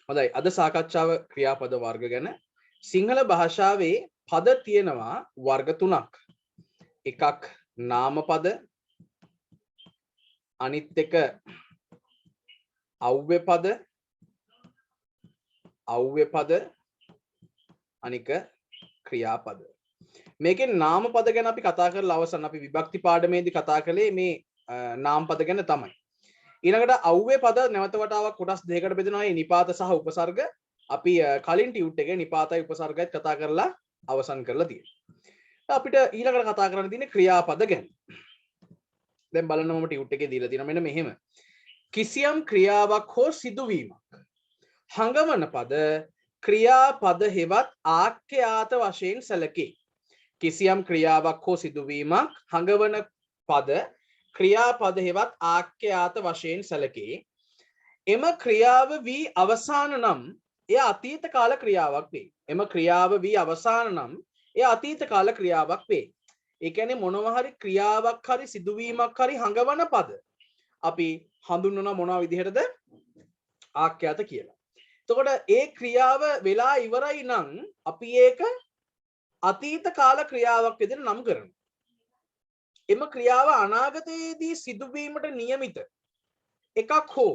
හොඳයි අද සාකච්ඡාව ක්‍රියාපද වර්ග ගැන. සිංහල භාෂාවේ පද තියෙනවා වර්ග තුනක්. එකක් නාමපද, අනිත් එක අව්‍ය පද, අනික ක්‍රියාපද. මේකේ නාමපද ගැන අපි කතා කරලා අවසන්. අපි විභක්ති පාඩමේදී කතා කළේ මේ නාමපද ගැන තමයි. ඊළඟට අව්‍ය පද නැවත වතාවක් කොටස් දෙකකට බෙදෙනවා. ඒ නිපාත සහ උපසර්ග. අපි කලින් ටියුට් එකේ නිපාතයි උපසර්ගයත් කතා කරලා අවසන් කරලා තියෙනවා. අපිට ඊළඟට කතා කරන්න තියෙන්නේ ක්‍රියාපද ගැන. දැන් බලන්න මම ටියුට් එකේ දීලා තියෙනවා මෙන්න මෙහෙම. කිසියම් ක්‍රියාවක් හෝ සිදුවීමක් හඟවන පද ක්‍රියාපද හෙවත් ආඛ්‍යාත වශයෙන් සැලකේ. කිසියම් ක්‍රියාවක් හෝ සිදුවීමක් හඟවන පද ක්‍රියාපද හෙවත් ආඛ්‍යාත වශයෙන් සැලකේ. එම ක්‍රියාව වී අවසාන නම් එය අතීත කාල ක්‍රියාවක් වේ. එම ක්‍රියාව වී අවසාන නම් එය අතීත කාල ක්‍රියාවක් වේ. ඒ කියන්නේ මොනවා හරි ක්‍රියාවක් හරි සිදුවීමක් හරි හඟවන පද අපි හඳුන්වන මොනවා විදිහටද? ආඛ්‍යාත කියලා. එතකොට ඒ ක්‍රියාව වෙලා ඉවරයි නම් අපි ඒක අතීත කාල ක්‍රියාවක් විදිහට නම් කරනවා. එම ක්‍රියාව අනාගතයේදී සිදුවීමට නියමිත එකක් හෝ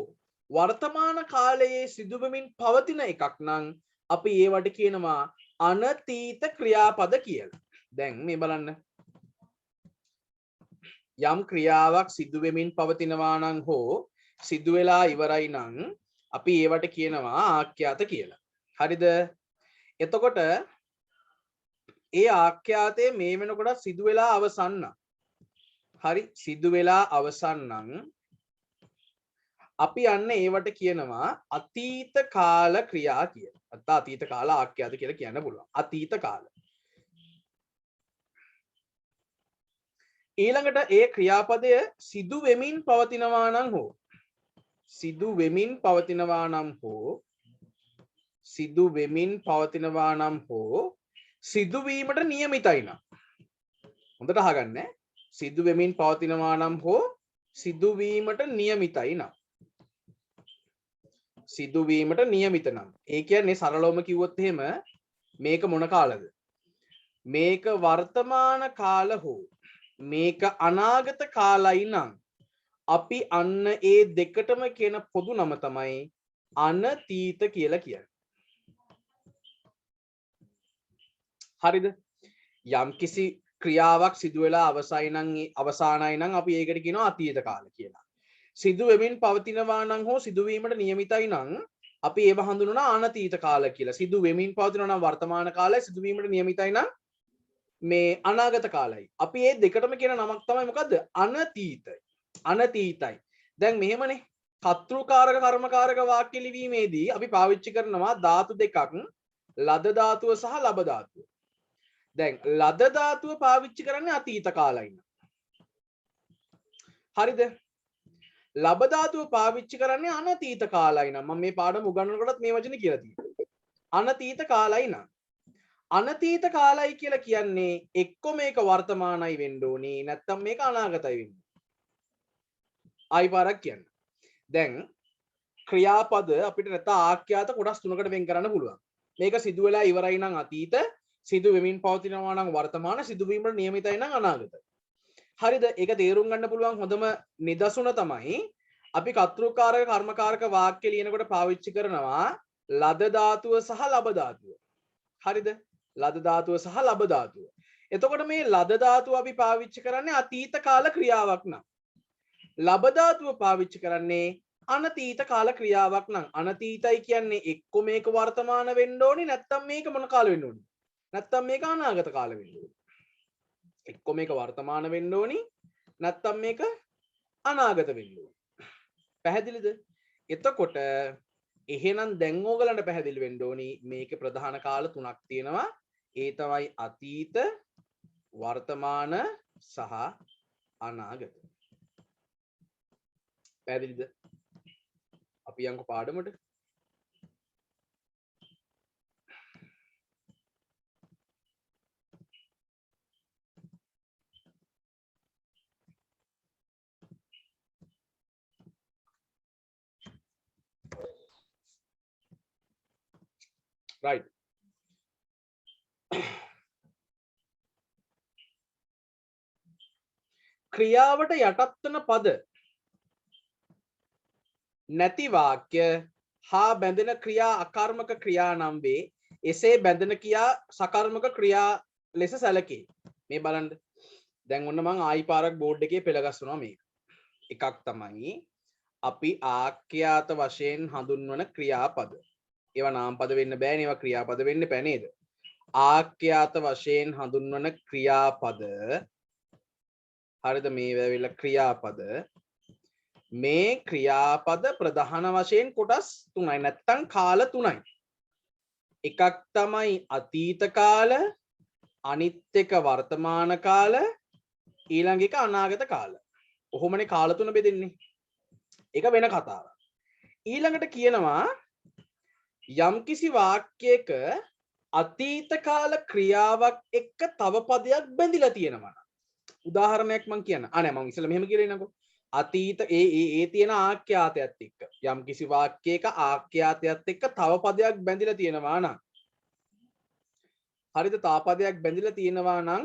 වර්තමාන කාලයේ සිදුවමින් පවතින එකක් නම් අපි ඒවට කියනවා අනතීත ක්‍රියාපද කියලා. දැන් මේ බලන්න. යම් ක්‍රියාවක් සිදු වෙමින් පවතිනවා නම් හෝ සිදු වෙලා ඉවරයි නම් අපි ඒවට කියනවා ආඛ්‍යාත කියලා. හරිද? එතකොට ඒ ආඛ්‍යාතයේ මේ වෙනකොට සිදු වෙලා අවසන් නම් හරි සිදු වෙලා අවසන් නම් අපි යන්න ඒවට කියනවා අතීත කාල ක්‍රියා කියලා. නැත්නම් අතීත කාල ආඛ්‍යාත කියලා කියන්න පුළුවන්. අතීත කාල. ඊළඟට ඒ ක්‍රියාපදය සිදු වෙමින් පවතිනවා නම් හෝ සිදු වෙමින් පවතිනවා නම් හෝ සිදුවීමට නියමිතයි නම් හොඳට අහගන්න. සිදු වෙමින් පවතිනවා නම් හෝ සිදුවීමට නියමිතයි නම් සිදුවීමට නියමිත නම් ඒ කියන්නේ සරලවම කිව්වොත් එහෙම මේක මොන කාලද? මේක වර්තමාන කාල හෝ මේක අනාගත කාලයි නම් අපි අන්න ඒ දෙකටම කියන පොදු නම තමයි අනතීත කියලා කියන්නේ. හරිද? යම්කිසි ක්‍රියාවක් සිදු වෙලා අවසానයි නම් අපි ඒකට කියනවා අතීත කාල කියලා. සිදු වෙමින් පවතිනවා නම් හෝ සිදුවීමට නියමිතයි නම් අපි ඒව හඳුන්වනවා අනතීත කාල කියලා. සිදු වෙමින් පවතිනවා නම් වර්තමාන කාලය, සිදුවීමට නියමිතයි නම් මේ අනාගත කාලයි. අපි මේ දෙකටම කියන නමක් තමයි මොකද්ද? අනතීතයි. අනතීතයි. දැන් මෙහෙමනේ. කර්තෘකාරක කර්මකාරක වාක්‍ය ලිවීමේදී අපි පාවිච්චි කරනවා ධාතු දෙකක්, ලද ධාතුව සහ ලබ ධාතුව. දැන් ලද ධාතුව පාවිච්චි කරන්නේ අතීත කාලයි. හරිද? ලබ ධාතුව පාවිච්චි කරන්නේ අනතීත කාලයි නම් මම මේ පාඩම උගන්වනකොටත් මේ වචනේ කියලා තියෙනවා. අනතීත කාලයි නම් අනතීත කාලයි කියලා කියන්නේ එක්ක මේක වර්තමානයි වෙන්න ඕනේ නැත්නම් මේක අනාගතයි වෙන්න. ආයි පාරක් කියන්න. දැන් ක්‍රියාපද අපිට නැත්නම් ආඛ්‍යාත කොටස් තුනකට වෙන් කරන්න පුළුවන්. මේක සිදු වෙලා ඉවරයි නම් අතීත, සිදු වෙමින් පවතිනවා නම් වර්තමාන, සිදුවීමට නියමිතයි නම් අනාගත. හරිද? ඒක තේරුම් ගන්න පුළුවන් හොඳම නිදසුන තමයි අපි කර්තෘකාරක කර්මකාරක වාක්‍ය ලියනකොට පාවිච්චි කරනවා ලද ධාතුව සහ ලබ ධාතුව. හරිද? ලද ධාතුව සහ ලබ ධාතුව. එතකොට මේ ලද ධාතුව අපි පාවිච්චි කරන්නේ අතීත කාල ක්‍රියාවක් නම්. ලබ ධාතුව පාවිච්චි කරන්නේ අනතීත කාල ක්‍රියාවක් නම්. අනතීතයි කියන්නේ එක්ක මේක වර්තමාන වෙන්න ඕනේ නැත්නම් මේක මොන කාල වෙන්න ඕනේ? නැත්නම් මේක අනාගත කාල වෙන්න ඕනේ. එක්ක මේක වර්තමාන වෙන්න ඕනේ නැත්නම් මේක අනාගත වෙන්න ඕනේ. පැහැදිලිද? එතකොට එහෙනම් දැන් ඕගලන්ට පැහැදිලි වෙන්න ඕනි මේකේ ප්‍රධාන කාල තුනක් තියෙනවා. ඒ තමයි අතීත, වර්තමාන සහ අනාගත. පැහැදිලිද? අපි යන්කෝ පාඩමට. right. ක්‍රියාවට යටත් වෙන පද නැති වාක්‍ය හා බැඳෙන ක්‍රියා අකර්මක ක්‍රියා නම් වේ. එසේ බැඳෙන ක්‍රියා සකර්මක ක්‍රියා ලෙස සැලකේ. මේ බලන්න. දැන් ඔන්න මම ආයි පාරක් බෝඩ් එකේ පෙළ ගස්සනවා මේක. එකක් තමයි අපි ආඛ්‍යාත වශයෙන් හඳුන්වන ක්‍රියාපද. ඒවා නාමපද වෙන්න බෑනේ, ඒවා ක්‍රියාපද වෙන්න බෑ නේද? ආඛ්‍යාත වශයෙන් හඳුන්වන ක්‍රියාපද, හරිද? මේ වෙලාවෙල ක්‍රියාපද. මේ ක්‍රියාපද ප්‍රධාන වශයෙන් කොටස් තුනයි, නැත්තම් කාල තුනයි. එකක් තමයි අතීත කාල, අනිත් එක වර්තමාන කාල, ඊළඟ එක අනාගත කාල. කොහොමනේ කාල තුන බෙදෙන්නේ? ඒක වෙන කතාවක්. ඊළඟට කියනවා යම්කිසි වාක්‍යයක අතීත කාල ක්‍රියාවක් එක්ක තව පදයක් බැඳිලා තියෙනවා. උදාහරණයක් මම කියන්න. නෑ මම ඉස්සෙල්ලා මෙහෙම කියලා ඉන්නකෝ. අතීත ඒ තියෙන ආඛ්‍යාතයත් එක්ක යම්කිසි වාක්‍යයක ආඛ්‍යාතයත් එක්ක තව පදයක් බැඳිලා තියෙනවා නම්, හරිද? තව පදයක් බැඳිලා තියෙනවා නම්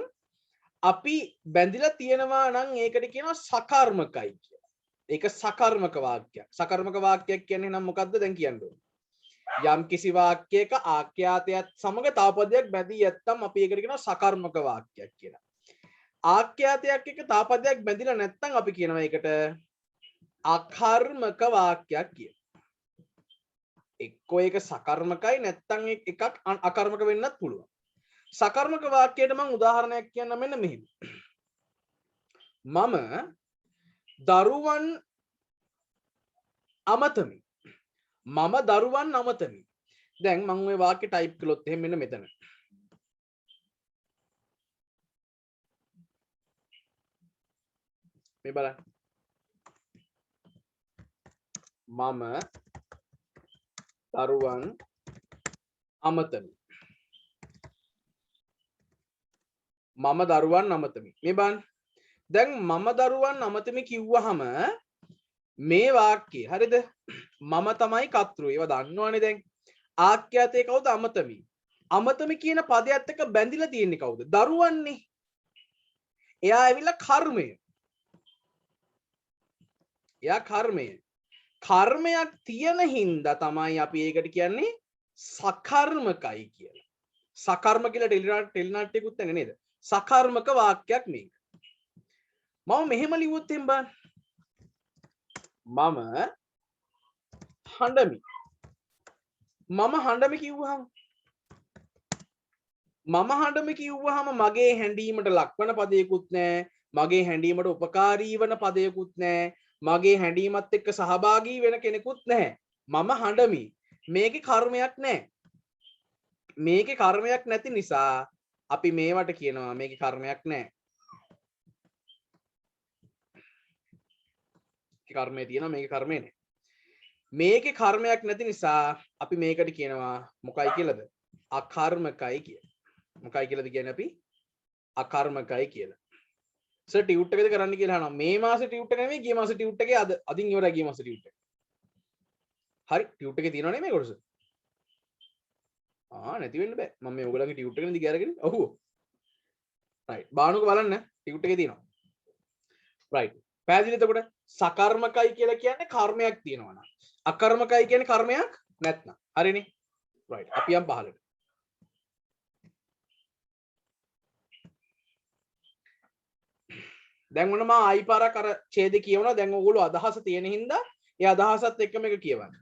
අපි බැඳිලා තියෙනවා නම් ඒකට කියනවා සකර්මකයි කියලා. ඒක සකර්මක වාක්‍යයක්. සකර්මක වාක්‍යයක් කියන්නේ නම් මොකද්ද දැන් කියන්න ඕනේ. යම් කිසි වාක්‍යයක ආඛ්‍යාතයත් සමග තව පදයක් බැඳී නැත්නම් අපි ඒකට කියනවා සකර්මක වාක්‍යයක් කියලා. ආඛ්‍යාතයක් එක්ක තව පදයක් බැඳිලා නැත්නම් අපි කියනවා ඒකට අකර්මක වාක්‍යයක් කියලා. එක්කෝ ඒක සකර්මකයි නැත්නම් එකක් අකර්මක වෙන්නත් පුළුවන්. සකර්මක වාක්‍යයට මම උදාහරණයක් කියන්න මෙන්න මෙහෙම. මම දරුවන් අමතමි. මම දරුවන් අමතමි. දැන් මම ওই වාක්‍ය ටයිප් කළොත් එහෙම මෙන්න මෙතන. මේ බලන්න. මම දරුවන් අමතමි. මම දරුවන් අමතමි. මේ බලන්න. දැන් මම දරුවන් අමතමි කිව්වහම මේ වාක්‍යය හරිද? මම තමයි කර්තෘ. ඒව දන්නවනේ දැන්. ආඛ්‍යාතේ කවුද? අමතමි. අමතමි කියන පදයට එක්ක බැඳිලා තියෙන්නේ කවුද? දරුවන්නේ. එයා ඇවිල්ලා කර්මය. එයා කර්මය. කර්මයක් තියෙන හින්දා තමයි අපි ඒකට කියන්නේ සකර්මකයි කියලා. සකර්ම කියලා ටෙලිනාට්‍යකුත් නැහැ නේද? සකර්මක වාක්‍යයක් මේක. මම මෙහෙම ලිව්වොත් එහෙම බලන්න. මම හඬමි. මම හඬමි කිව්වහම මගේ හැඬීමට ලක්වන පදයකුත් නැහැ. මගේ හැඬීමට උපකාරී වන පදයකුත් නැහැ. මගේ හැඬීමත් එක්ක සහභාගී වෙන කෙනෙකුත් නැහැ. මම හඬමි. මේකේ කර්මයක් නැහැ. මේකේ කර්මයක් නැති නිසා අපි මේවට කියනවා මේකේ කර්මයක් නැහැ. කර්මය තියෙනවා, මේකේ කර්මය නැහැ. මේකේ කර්මයක් නැති නිසා අපි මේකට කියනවා මොකයි කියලාද? අකර්මකයි කියලා. මොකයි කියලාද කියන්නේ අපි? අකර්මකයි කියලා. සර් ටියුට් එකද කරන්න කියලා අහනවා. මේ මාසේ ටියුට් එක නෙමෙයි ගිය මාසේ ටියුට් එකේ අදින් ඉවරයි ගිය මාසේ ටියුට් එක. හරි ටියුට් එකේ තියෙනව නෙමෙයි කොටස. නැති වෙන්න බෑ. මම මේ ඔයගලගේ ටියුට් එකෙන් දිග අරගෙන ඔව්. රයිට්. බානුක බලන්න ටියුට් එකේ තියෙනවා. රයිට්. පැහැදිලිද? එතකොට සකර්මකයි කියලා කියන්නේ කර්මයක් තියෙනවා නම්. අකර්මකයි කියන්නේ කර්මයක් නැත්නම්. හරිනේ? රයිට්. අපි යම් පහලට. දැන් ඔන්න මම ආයි පාරක් අර ඡේදේ කියවනවා. දැන් ඕගොල්ලෝ අදහස තියෙන හින්දා ඒ අදහසත් එක්ක මේක කියවන්න.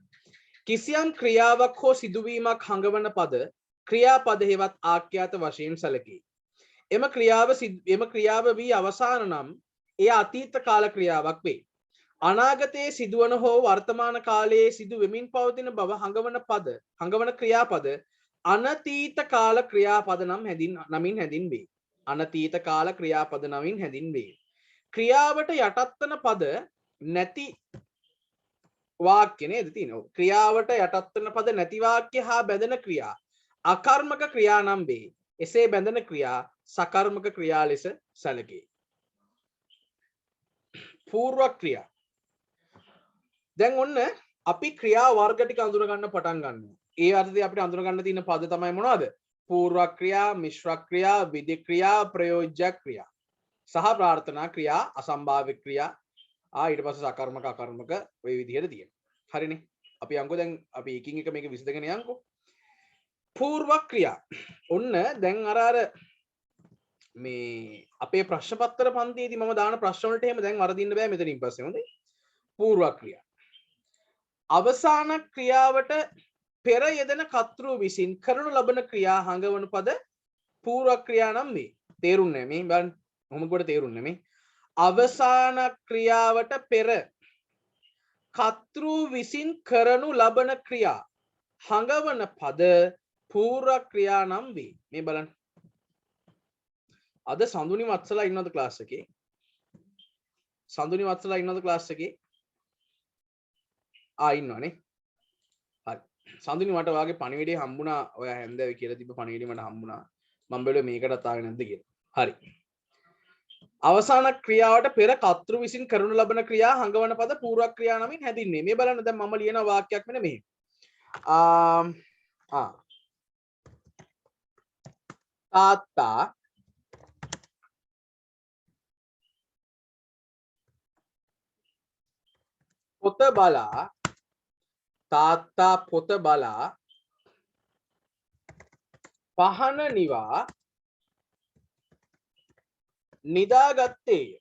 කිසියම් ක්‍රියාවක් හෝ සිදුවීමක් හඟවන පද ක්‍රියාපද හේවත් ආඛ්‍යාත වශයෙන් සැලකේ. එම ක්‍රියාව වී අවසාන නම් එය අතීත කාල ක්‍රියාවක් වේ. අනාගතයේ සිදුවන හෝ වර්තමාන කාලයේ සිදු වෙමින් පවතින බව හඟවන ක්‍රියාපද අනතීත කාල ක්‍රියාපද නමින් හැඳින්වේ. අනතීත කාල ක්‍රියාපද නමින් හැඳින්වේ. ක්‍රියාවට යටත් වන පද නැති වාක්‍ය නේද තියෙන්නේ? ක්‍රියාවට යටත් වන පද නැති වාක්‍ය හා බැඳෙන ක්‍රියා අකර්මක ක්‍රියා නම් වේ. එසේ බැඳෙන ක්‍රියා සකර්මක ක්‍රියා ලෙස සැලකේ. పూర్ව ක්‍රියා. දැන් ඔන්න අපි ක්‍රියා වර්ග ටික අඳුර ගන්න පටන් ගන්නවා. ඒ අර්ථය අපිට අඳුන ගන්න තියෙන පද තමයි මොනවද? පූර්ව ක්‍රියා, මිශ්‍ර ක්‍රියා, විධි ක්‍රියා, ප්‍රයෝජ්‍ය ක්‍රියා සහ ප්‍රාර්ථනා ක්‍රියා, අසම්භාව්‍ය ක්‍රියා. ඊට පස්සේ සකර්මක අකර්මක ඔය විදිහට තියෙනවා. හරිනේ. අපි යන්කෝ දැන් අපි එකින් එක මේක විසඳගෙන යන්කෝ. පූර්ව ක්‍රියා. ඔන්න දැන් අර මේ අපේ ප්‍රශ්න පත්‍ර පන්තියේදී මම දාන ප්‍රශ්න වලට එහෙම දැන් වරදින්න බෑ මෙතනින් පස්සේ හොඳේ. පූර්ව ක්‍රියා. අවසාන ක්‍රියාවට පෙර යෙදෙන කර්තෘ විසින් කරනු ලබන ක්‍රියා හඟවන පද පූර්ව ක්‍රියා නම් වේ. තේරුන්නේ මේ බලන්න. කොහොමද කොට තේරුන්නේ මේ? අවසාන ක්‍රියාවට පෙර කර්තෘ විසින් කරනු ලබන ක්‍රියා හඟවන පද පූර්ව ක්‍රියා නම් වේ. මේ බලන්න. අද සඳුනි වත්සලා ඉන්නවද ක්ලාස් එකේ? සඳුනි වත්සලා ඉන්නවද ක්ලාස් එකේ? ඉන්නවනේ. හරි. සඳුනි මට ඔයාගේ පණිවිඩය හම්බුණා. ඔයා හැන්දෑවේ කියලා තිබ්බ පණිවිඩය මට හම්බුණා. මම බැලුවා මේකටත් ආවේ නැද්ද කියලා. හරි. අවසාන ක්‍රියාවට පෙර කර්තෘ විසින් කරනු ලබන ක්‍රියා හඟවන පද පූර්ව ක්‍රියා නමින් හැඳින්වේ. මේ බලන්න දැන් මම ලියන වාක්‍යයක් මෙන්න මෙහෙම. තාත්තා පොත බලා පොත බලා පහන නිවා නිදාගත්තේය.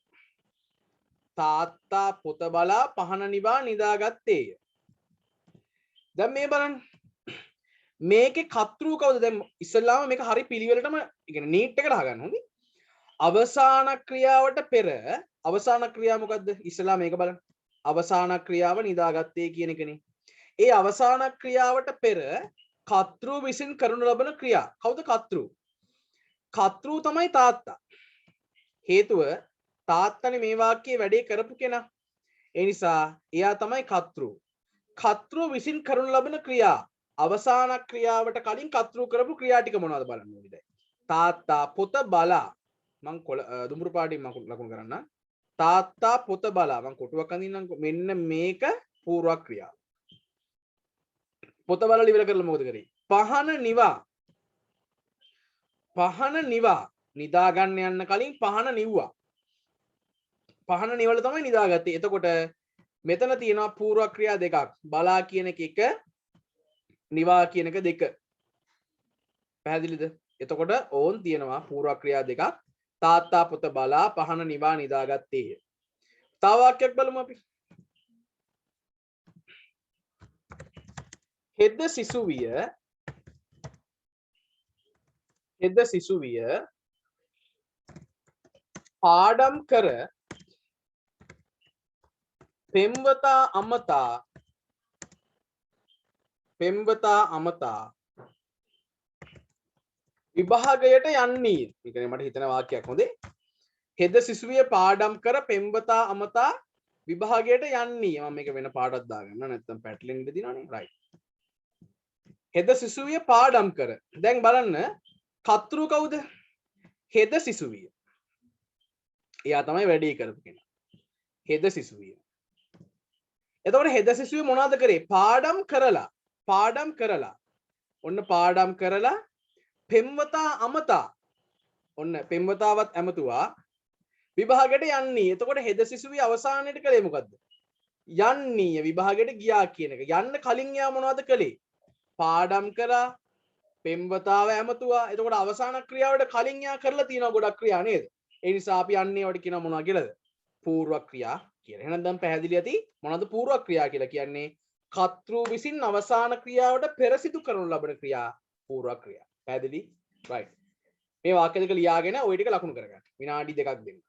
තාත්තා පොත බලා පහන නිවා නිදාගත්තේය. දැන් මේ බලන්න. මේකේ කර්තෘ කවුද? දැන් ඉස්සෙල්ලාම මේක හරි පිළිවෙලටම يعني නීට් එකට අහගන්න හොඳයි. අවසාන ක්‍රියාවට පෙර අවසාන ක්‍රියාව මොකද්ද? ඉස්සෙල්ලා මේක බලන්න. අවසාන ක්‍රියාව නිදාගත්තේ කියන එකනේ. ඒ අවසාන ක්‍රියාවට පෙර කර්තෘ විසින් කරනු ලබන ක්‍රියා. කවුද කර්තෘ? කර්තෘ තමයි තාත්තා. හේතුව තාත්තනේ මේ වාක්‍යයේ වැඩේ කරපු කෙනා. ඒ නිසා එයා තමයි කර්තෘ. කර්තෘ විසින් කරනු ලබන ක්‍රියා අවසාන ක්‍රියාවට කලින් කර්තෘ කරපු ක්‍රියා ටික මොනවද බලන්න ඕනේ. තාත්තා පොත බලා මං දුඹුරු පාටින් මම ලකුණු කරන්න. තාත්තා පොත බලා මං කොටුවක් අඳින්නම්. මෙන්න මේක පූර්ව ක්‍රියාව. පොත බලලා ඉවර කරලා මොකද කරේ? පහන නිවා නිදා ගන්න යන්න කලින් පහන නිව්වා. පහන නිවල තමයි නිදාගත්තේ. එතකොට මෙතන තියෙනවා පූර්ව ක්‍රියා දෙකක්. බලා කියන එක එක, නිවා කියන එක දෙක. පැහැදිලිද? එතකොට ඕන් තියෙනවා පූර්ව ක්‍රියා දෙකක්. තාත්තා පොත බලා පහන නිවා නිදාගත්තේය. තව වාක්‍යයක් බලමු අපි. හෙද සිසුවිය පාඩම් කර පෙම්වතා අමතා විභාගයට යන්නේ. මේක මට හිතෙන වාක්‍යයක් හොඳේ. හෙද සිසුවිය පාඩම් කර පෙම්වතා අමතා විභාගයට යන්නේ. මම මේක වෙන පාඩක් දාගන්න නැත්නම් පැටලෙන්න ඉඩ දිනවනේ. රයිට්. හෙද සිසුවිය පාඩම් කර. දැන් බලන්න කර්තෘ කවුද? හෙද සිසුවිය. එයා තමයි වැඩේ කරපු කෙනා. හෙද සිසුවිය. එතකොට හෙද සිසුවිය මොනවද කරේ? පාඩම් කරලා. ඔන්න පාඩම් කරලා පෙම්වතා අමතා. ඔන්න පෙම්වතාවත් ඇමතුවා විභාගයට යන්නේ. එතකොට හෙද සිසුවිය අවසානයේට කළේ මොකද්ද? යන්නේ විභාගයට ගියා කියන එක. යන්න කලින් යා මොනවද කළේ? පාඩම් කරා, පෙම්වතාව ඇමතුවා. එතකොට අවසාන ක්‍රියාවට කලින් යා කරලා තියෙනවා ගොඩක් ක්‍රියා නේද? ඒ නිසා අපි යන්නේ වට කියනවා මොනවා කියලාද? පූර්ව ක්‍රියා කියලා. එහෙනම් දැන් පැහැදිලි ඇති මොනවද පූර්ව ක්‍රියා කියලා කියන්නේ? කර්තෘ විසින් අවසාන ක්‍රියාවට පෙර සිදු කරනු ලබන ක්‍රියා පූර්ව ක්‍රියා. පැහැදිලි? රයිට්. මේ වාක්‍ය දෙක ලියාගෙන ওই ටික ලකුණු කරගන්න. විනාඩි 2ක් දෙන්න.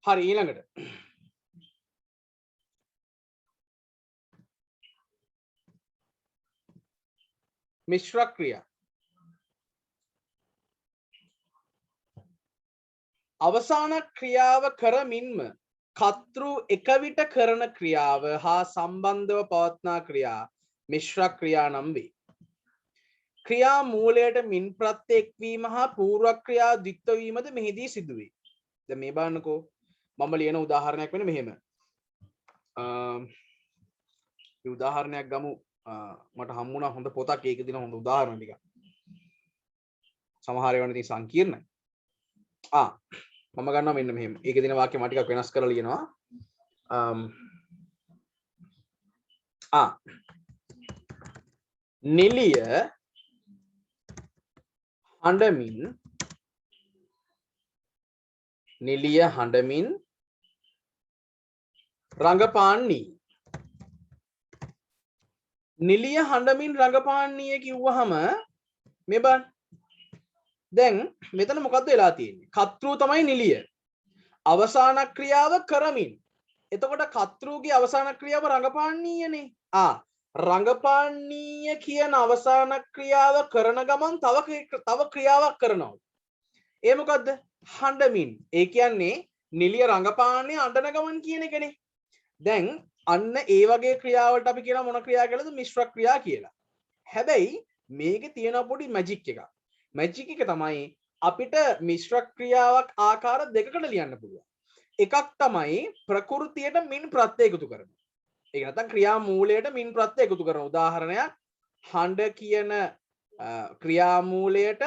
හරි ඊළඟට මිශ්‍ර ක්‍රියා අවසාන ක්‍රියාව කරමින්ම කර්තෘ එක විට කරන ක්‍රියාව හා සම්බන්ධව පවත්නා ක්‍රියා මිශ්‍ර ක්‍රියා නම් වේ. ක්‍රියා මූලයට මින් ප්‍රත්‍යක් වීම හා පූර්ව ක්‍රියා ද්විත්ව වීමද මෙහිදී සිදුවේ. දැන් මේ බලන්නකෝ මම ලියන උදාහරණයක් වෙන මෙහෙම. මේ උදාහරණයක් ගමු. මට හම්බුණා හොඳ පොතක් ඒක දින හොඳ උදාහරණ ටිකක්. සමහර ඒවා ඉතින් සංකීර්ණයි. මම ගන්නවා මෙන්න මෙහෙම. ඒක දින වාක්‍ය මම ටිකක් වෙනස් කරලා ලියනවා. නිලිය හඬමින් රඟපාන්නී. නිලිය හඬමින් රඟපාන්නීය කිව්වහම මේ බලන්න. දැන් මෙතන මොකද්ද වෙලා තියෙන්නේ? කර්තෘ තමයි නිලිය. අවසාන ක්‍රියාව කරමින්. එතකොට කර්තෘගේ අවසාන ක්‍රියාව රඟපාන්නීයනේ. රඟපාන්නීය කියන අවසාන ක්‍රියාව කරන ගමන් තව ක්‍රියාවක් කරනවා. ඒ මොකද්ද? හඬමින්. ඒ කියන්නේ නිලිය රඟපාන්නේ අඬන ගමන් කියන එකනේ. දැන් අන්න ඒ වගේ ක්‍රියාවලට අපි කියන මොන ක්‍රියා කියලාද? මිශ්‍ර ක්‍රියා කියලා. හැබැයි මේකේ තියෙන පොඩි මැජික් එකක්. මැජික් එක තමයි අපිට මිශ්‍ර ක්‍රියාවක් ආකාර දෙකකට ලියන්න පුළුවන්. එකක් තමයි ප්‍රകൃතියට මින් ප්‍රත්‍ය එකතු කරනවා. ඒක නැත්නම් ක්‍රියා මූලයට මින් ප්‍රත්‍ය එකතු කරන උදාහරණයක් හඬ කියන ක්‍රියා මූලයට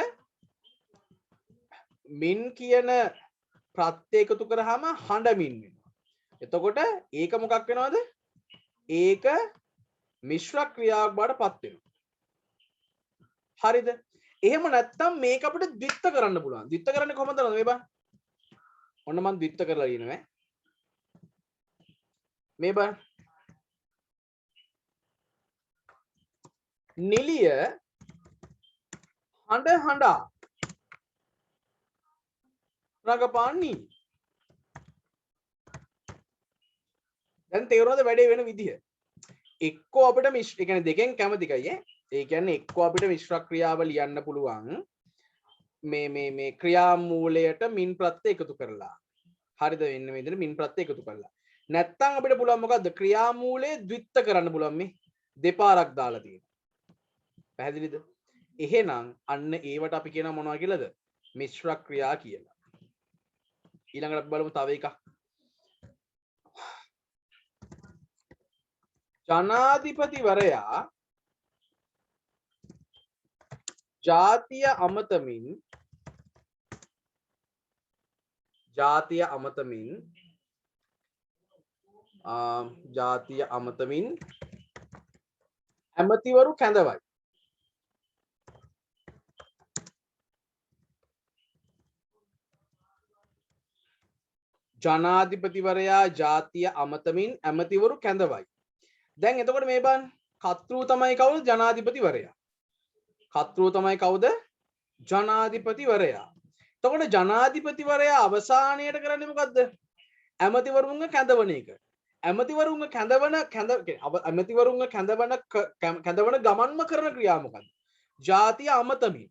මින් කියන ප්‍රත්‍ය එකතු කරාම හඬමින් වෙනවා. එතකොට ඒක මොකක් වෙනවද? ඒක මිශ්‍ර ක්‍රියාවක් බවට පත් වෙනවා. හරිද? එහෙම නැත්නම් මේක අපිට ද්විත්ව කරන්න පුළුවන්. ද්විත්ව කරන්නේ කොහොමද මේ බලන්න. ඔන්න මම ද්විත්ව කරලා ලියනවා. මේ බලන්න. නිලිය හඬා රඟපාන්නී. දැන් තේරුණාද වැඩේ වෙන විදිහ? එක්කෝ අපිට ඒ කියන්නේ දෙකෙන් කැමතිකයි ඒ කියන්නේ එක්කෝ අපිට මිශ්‍ර ක්‍රියාව ලියන්න පුළුවන් මේ ක්‍රියා මූලයට මින් ප්‍රත්‍ය එකතු කරලා. හරිද? වෙන මේ විදිහට මින් ප්‍රත්‍ය එකතු කරලා. නැත්තම් අපිට පුළුවන් මොකද්ද? ක්‍රියා මූලයේ ද්විත්ව කරන්න පුළුවන් මේ දෙපාරක් දාලා තියෙනවා. පැහැදිලිද? එහෙනම් අන්න ඒවට අපි කියනවා මොනවා කියලාද? මිශ්‍ර ක්‍රියා කියලා. ඊළඟට අපි බලමු තව එකක්. ජනාධිපතිවරයා ජාතිය අමතමින් ඇමතිවරු කැඳවයි. ජනාධිපතිවරයා ජාතිය අමතමින් ඇමතිවරු කැඳවයි. දැන් එතකොට මේ බලන්න කර්තෘ තමයි කවුද? ජනාධිපතිවරයා. කර්තෘ තමයි කවුද? ජනාධිපතිවරයා. එතකොට ජනාධිපතිවරයා අවසානයේට කරන්නේ මොකද්ද? ඇමතිවරුන්ව කැඳවන එක. ඇමතිවරුන්ව කැඳවන ගමන්ම කරන ක්‍රියාව මොකද්ද? ජාතිය අමතමින්.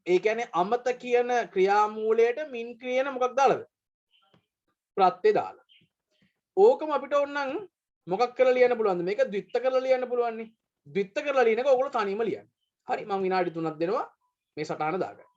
ඒ කියන්නේ අමත කියන ක්‍රියාමූලයට මින් කියන මොකක් දාලාද? ප්‍රත්‍ය දාලා. ඕකම අපිට ඕනනම් මොකක් කරලා ලියන්න පුළුවන්ද? මේක ද්විත්ව කරලා ලියන්න පුළුවන් නේ. ද්විත්ව කරලා ලියන එක ඕගොල්ලෝ තනියම ලියන්න. හරි මම විනාඩි 3ක් දෙනවා මේ සටහන දාගන්න.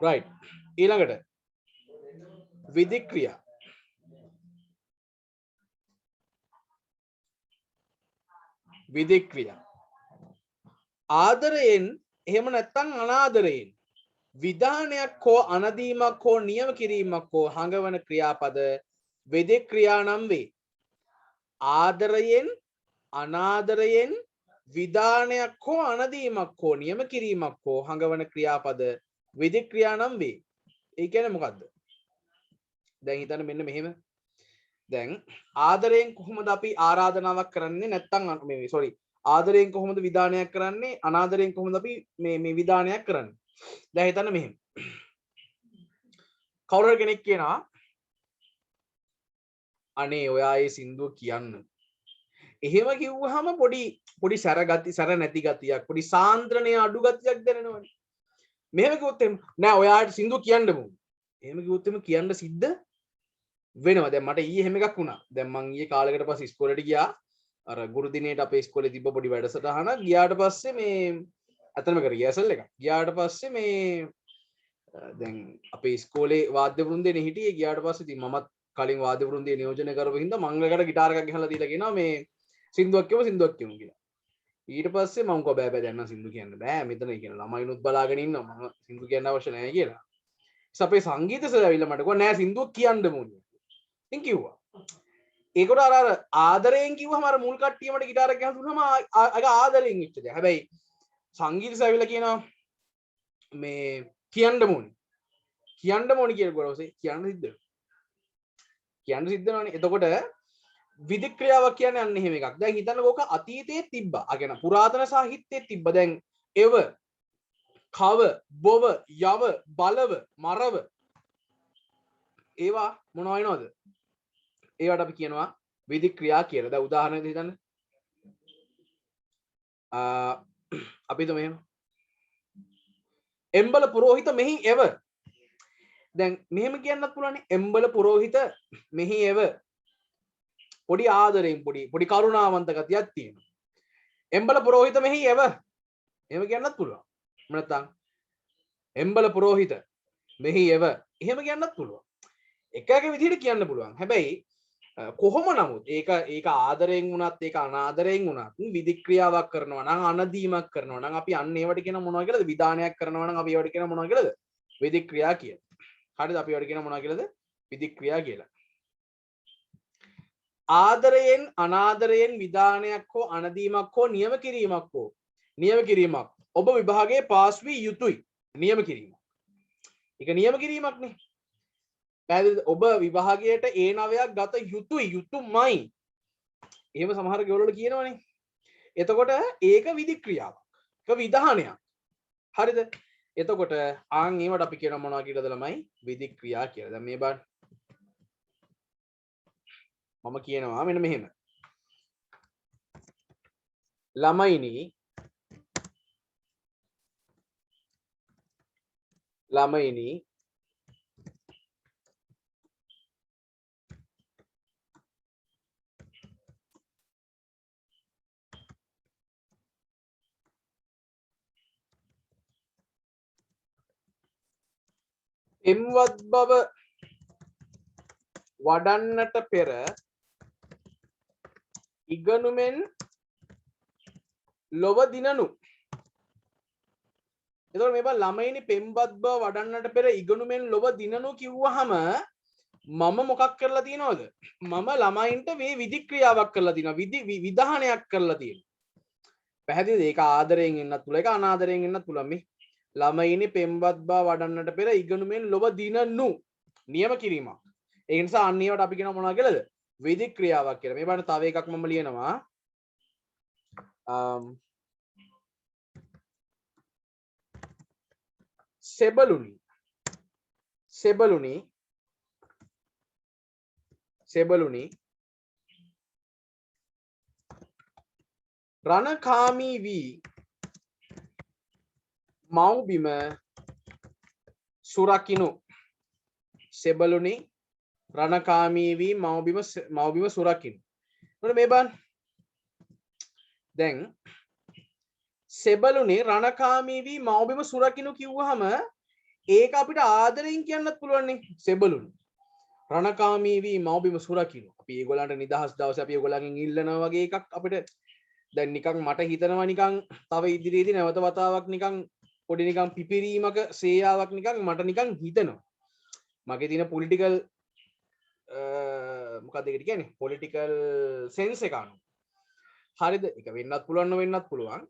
right ඊළඟට විධික්‍රියා විධික්‍රියා ආදරයෙන් එහෙම නැත්නම් අනාදරයෙන් විධානයක් හෝ අනදීමක් හෝ නියම කිරීමක් හෝ හඟවන ක්‍රියාපද විධික්‍රියා නම් වේ. ආදරයෙන් අනාදරයෙන් විධානයක් හෝ අනදීමක් හෝ නියම කිරීමක් හෝ හඟවන ක්‍රියාපද විධික්‍රියා නම් වේ. ඒ කියන්නේ මොකද්ද? දැන් හිතන්න මෙන්න මෙහෙම. දැන් ආදරයෙන් කොහොමද අපි ආරාධනාවක් කරන්නේ නැත්නම් මේ sorry ආදරයෙන් කොහොමද විධානයක් කරන්නේ අනාදරයෙන් කොහොමද අපි මේ විධානයක් කරන්නේ? දැන් හිතන්න මෙහෙම. කවුරු කෙනෙක් කියනවා අනේ ඔයා ඒ සින්දුව කියන්න. එහෙම කිව්වහම පොඩි සැර නැති ගතියක්, පොඩි සාන්ද්‍රණයේ අඩු ගතියක් දැනෙනවනේ. මෙහෙම කිව්වොත් නෑ ඔයාට සින්දුව කියන්න බෑ. එහෙම කිව්වොත් කියන්න සිද්ධ වෙනවා. දැන් මට ඊයේ එහෙම එකක් වුණා. දැන් මං ඊයේ කාලයකට පස්සේ ඉස්කෝලේට ගියා. අර ගුරු දිනේට අපේ ඉස්කෝලේ තිබ්බ පොඩි වැඩසටහන ගියාට පස්සේ මේ අතනම කර රියසල් එකක්. ගියාට පස්සේ මේ දැන් අපේ ඉස්කෝලේ වාද්‍ය වෘන්දේනේ හිටියේ. ගියාට පස්සේ ඉතින් මමත් කලින් වාද්‍ය වෘන්දේ නියෝජනය කරපු හින්දා මංගලකට ගිටාර එකක් ගහලා දීලා කියනවා මේ සින්දුවක් කියමු කියලා. ඊට පස්සේ මම කෝ බෑ දැන් නම් සින්දු කියන්න බෑ. මෙතන කියන ළමයිනුත් බලාගෙන ඉන්නවා. මම සින්දු කියන්න අවශ්‍ය නැහැ කියලා. ඊට අපේ සංගීත සර් ඇවිල්ලා මට කිව්වා නෑ සින්දුවක් කියන්න ඕනේ. ඉතින් කිව්වා. ඒකට අර ආදරයෙන් කිව්වම අර මුල් කට්ටියමට ගිටාරයක් ගහලා දුන්නාම අර ආදරයෙන් ඉච්ච දෙයක්. හැබැයි සංගීත සර් ඇවිල්ලා කියනවා මේ කියන්න ඕනේ කියලා ගොරවසේ කියන්න සිද්ධ වෙනවනේ. එතකොට විධික්‍රියාවක් කියන්නේ අන්න එහෙම එකක්. දැන් හිතන්නකෝ ඕක අතීතයේ තිබ්බා. අගෙන පුරාතන සාහිත්‍යයේ තිබ්බා. දැන් එව, කව, බොව, යව, බලව, මරව ඒවා මොනවා වෙනවද? ඒවට අපි කියනවා විධික්‍රියා කියලා. දැන් උදාහරණයක් හිතන්න. අපි හිතමු එහෙම. එම්බල පුරෝහිත මෙහි එව. දැන් මෙහෙම කියන්නත් පුළුවන්. එම්බල පුරෝහිත මෙහි එව. පොඩි ආදරයෙන් පොඩි කරුණාවන්ත ගතියක් තියෙනවා. එම්බල පුරෝහිත මෙහි එව. එහෙම කියන්නත් පුළුවන්. නැත්නම් එම්බල පුරෝහිත මෙහි එව. එහෙම කියන්නත් පුළුවන්. එක එක විදිහට කියන්න පුළුවන්. හැබැයි කොහොම නමුත් ඒක ආදරයෙන් වුණත් ඒක අනාදරයෙන් වුණත් විධික්‍රියාවක් කරනවා නම් අනදීමක් කරනවා නම් අපි අන්න ඒවට කියන මොනවා කියලාද? විධානයක් කරනවා නම් අපි ඒවට කියන මොනවා කියලාද? විධික්‍රියා කියලා. හරිද? අපි ඒවට කියන මොනවා කියලාද? විධික්‍රියා කියලා. ආදරයෙන් අනාදරයෙන් විධානයක් හෝ අනදීමක් හෝ නියම කිරීමක් ඔබ විභාගයේ පාස් වී යුතුයි. නියම කිරීමක්. ඒක නියම කිරීමක් නේ. පැහැදිලිද? ඔබ විභාගයට A9ක් ගත යුතුමයි. එහෙම සමහර ගෙවල් වල කියනවනේ. එතකොට ඒක විධික්‍රියාවක්. ඒක විධානයක්. හරිද? එතකොට ආන් ඒවට අපි කියන මොනවා කියලාද ළමයි? විධික්‍රියා කියලා. දැන් මේ බලන්න. මම කියනවා මෙන්න මෙහෙම. ළමයිනි එම්වත් බව වඩන්නට පෙර ඉගෙනුමෙන් ලොව දිනනු. එතකොට මේ බා ළමයිනි පෙම්වත් බව වඩන්නට පෙර ඉගෙනුමෙන් ලොව දිනනු කිව්වහම මම මොකක් කරලා තියනවද? මම ළමයින්ට මේ විධික්‍රියාවක් කරලා තියනවා. විධානයක් කරලා තියෙනවා. පැහැදිලිද? ඒක ආදරයෙන් එන්නත් පුළුවන්. ඒක අනාදරයෙන් එන්නත් පුළුවන්. මේ ළමයිනි පෙම්වත් බව වඩන්නට පෙර ඉගෙනුමෙන් ලොව දිනනු නියම කිරීමක්. ඒ නිසා අන්න ඒවට අපි කියනවා මොනවා කියලාද? විධික්‍රියාවක් කියලා. මේ බලන්න තව එකක් මම ලියනවා. සෙබළුනි රණකාමී වී මව්බිම සුරකිනු. සෙබළුනි රණකාමී වී මව්බිම සුරකිනු. මොකද මේ බලන්න. දැන් සෙබළුනි රණකාමී වී මව්බිම සුරකිනු කිව්වහම ඒක අපිට ආදරෙන් කියන්නත් පුළුවන් නේ සෙබළුනි. රණකාමී වී මව්බිම සුරකින්න. අපි ඒගොල්ලන්ට නිදහස් දවසේ අපි ඒගොල්ලන්ගෙන් ඉල්ලනවා වගේ එකක් අපිට දැන් නිකන් මට හිතනවා නිකන් තව ඉදිරියේදී නැවත වතාවක් නිකන් පොඩි නිකන් පිපිරීමක සේයාවක් නිකන් මට නිකන් හිතෙනවා. මගේ තියෙන පොලිටිකල් මොකක්ද ඒකට කියන්නේ පොලිටිකල් සෙන්ස් එක අනුව. හරිද? ඒක වෙන්නත් පුළුවන් නොවෙන්නත් පුළුවන්.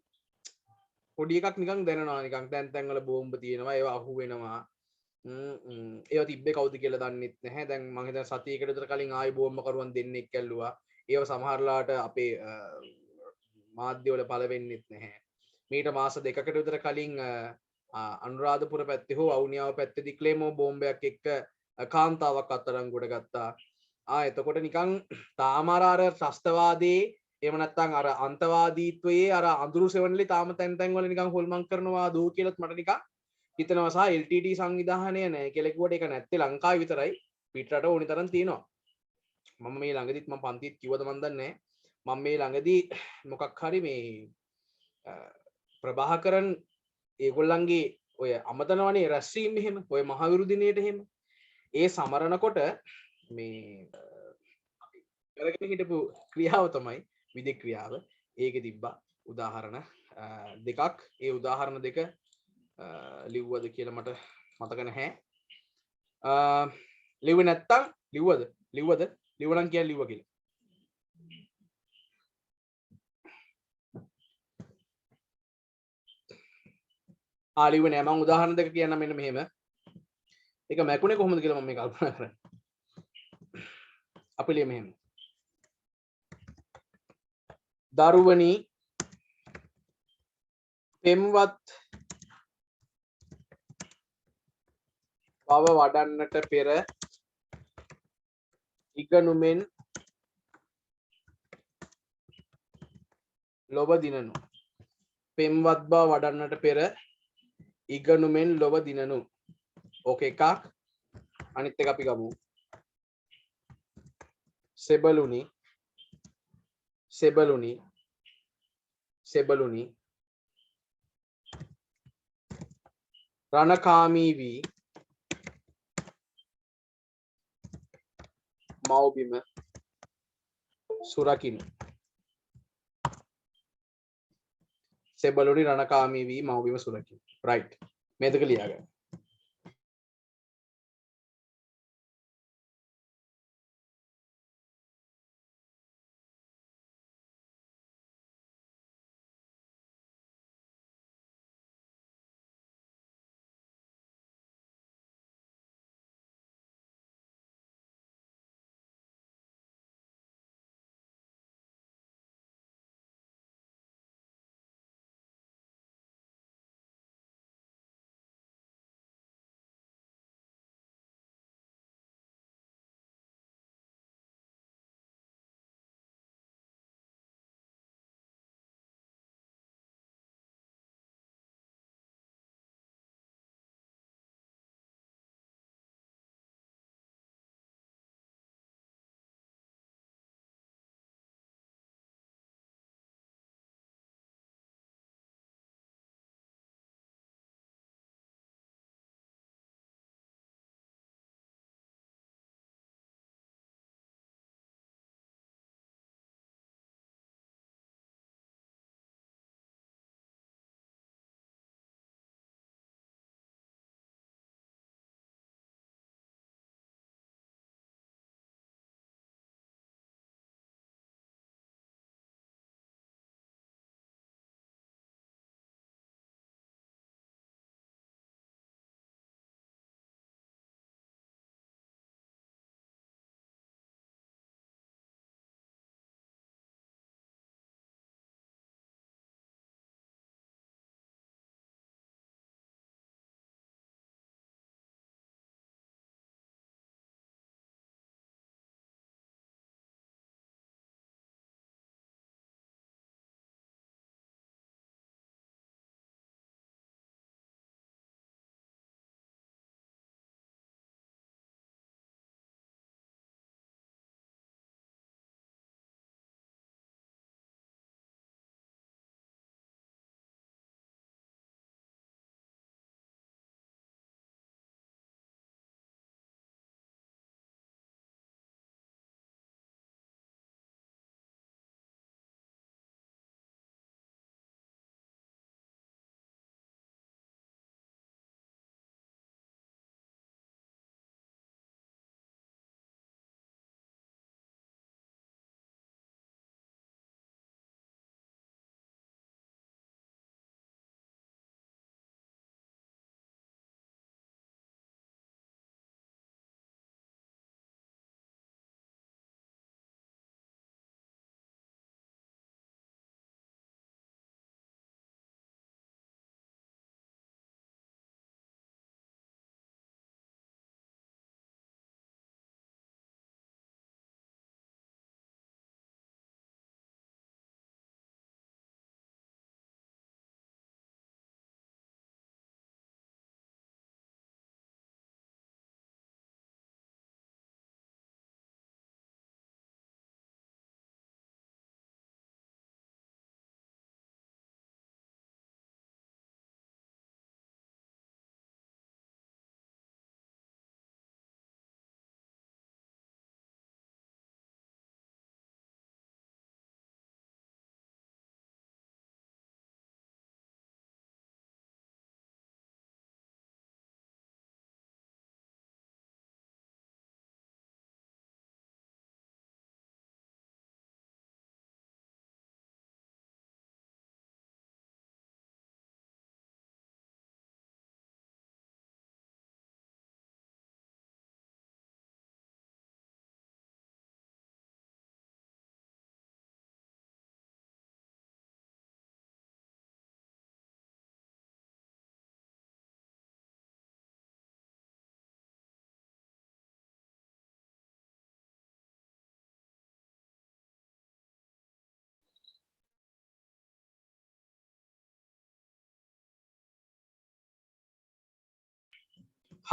පොඩි එකක් නිකන් දැනනවා නිකන් තැන් තැන් වල බෝම්බ තියෙනවා ඒවා අහු වෙනවා. ඒවා තිබ්බේ කවුද කියලා දන්නෙත් නැහැ. දැන් මම හිතන සතියකට විතර කලින් ආයෙ බෝම්බ කරුවන් දෙන්නෙක් ඇල්ලුවා. ඒව සමහරලාට අපේ මාධ්‍යවල පළ වෙන්නෙත් නැහැ. මීට මාස දෙකකට විතර කලින් අනුරාධපුර පැත්තේ හෝ වවුනියාව පැත්තේදී ක්ලේමෝ බෝම්බයක් එක්ක කාන්තාවක් අත්අඩංගුවට ගත්තා. එතකොට නිකන් තාම අර ත්‍රස්තවාදී එහෙම නැත්නම් අර අන්තවාදීත්වයේ අර අඳුරු සෙවණලි තාම තැන් තැන් වල නිකන් හොල්මන් කරනවා දෝ කියලාත් මට නිකන් හිතනවා. සහ LTT සංවිධානය නැහැ කියලා කිව්වට ඒක නැත්තේ ලංකාවේ විතරයි. පිටරට ඕනි තරම් තියෙනවා. මම මේ ළඟදිත් මම පන්තිත් කිව්වද මන් දන්නේ නැහැ. මම මේ ළඟදී මොකක් හරි මේ ප්‍රභාකරන් ඒගොල්ලන්ගේ ඔය අමතනවනේ රැස්වීම එහෙම ඔය මහවිරු දිනේට එහෙම ඒ සමරනකොට මේ කරගෙන හිටපු ක්‍රියාව තමයි විදි ක්‍රියාව. ඒකේ තිබ්බා උදාහරණ දෙකක්. ඒ උදාහරණ දෙක ලිව්වද කියලා මට මතක නැහැ. ලිව්වේ නැත්තම් ලිව්වද ලිව්වනම් කියලා ලිව්වා කියලා. ලිව්වේ නෑ. මම උදාහරණ දෙක කියන්නම් මෙන්න මෙහෙම. ඒක මැකුණේ කොහොමද කියලා මම මේ කල්පනා කරන්නේ. අපි ලියමු මෙහෙම. දරුවනි පෙම්වත් බව වඩන්නට පෙර ඉගනුමෙන් ලොව දිනනු. පෙම්වත් බව වඩන්නට පෙර ඉගනුමෙන් ලොව දිනනු. ඕක එකක්. අනිත් එක අපි ගමු. සෙබළුනි රණකාමී වී මව්බිම සුරකින්න. සෙබළුනි රණකාමී වී මව්බිම සුරකින්න. රයිට්. මේ දෙක ලියාගන්න.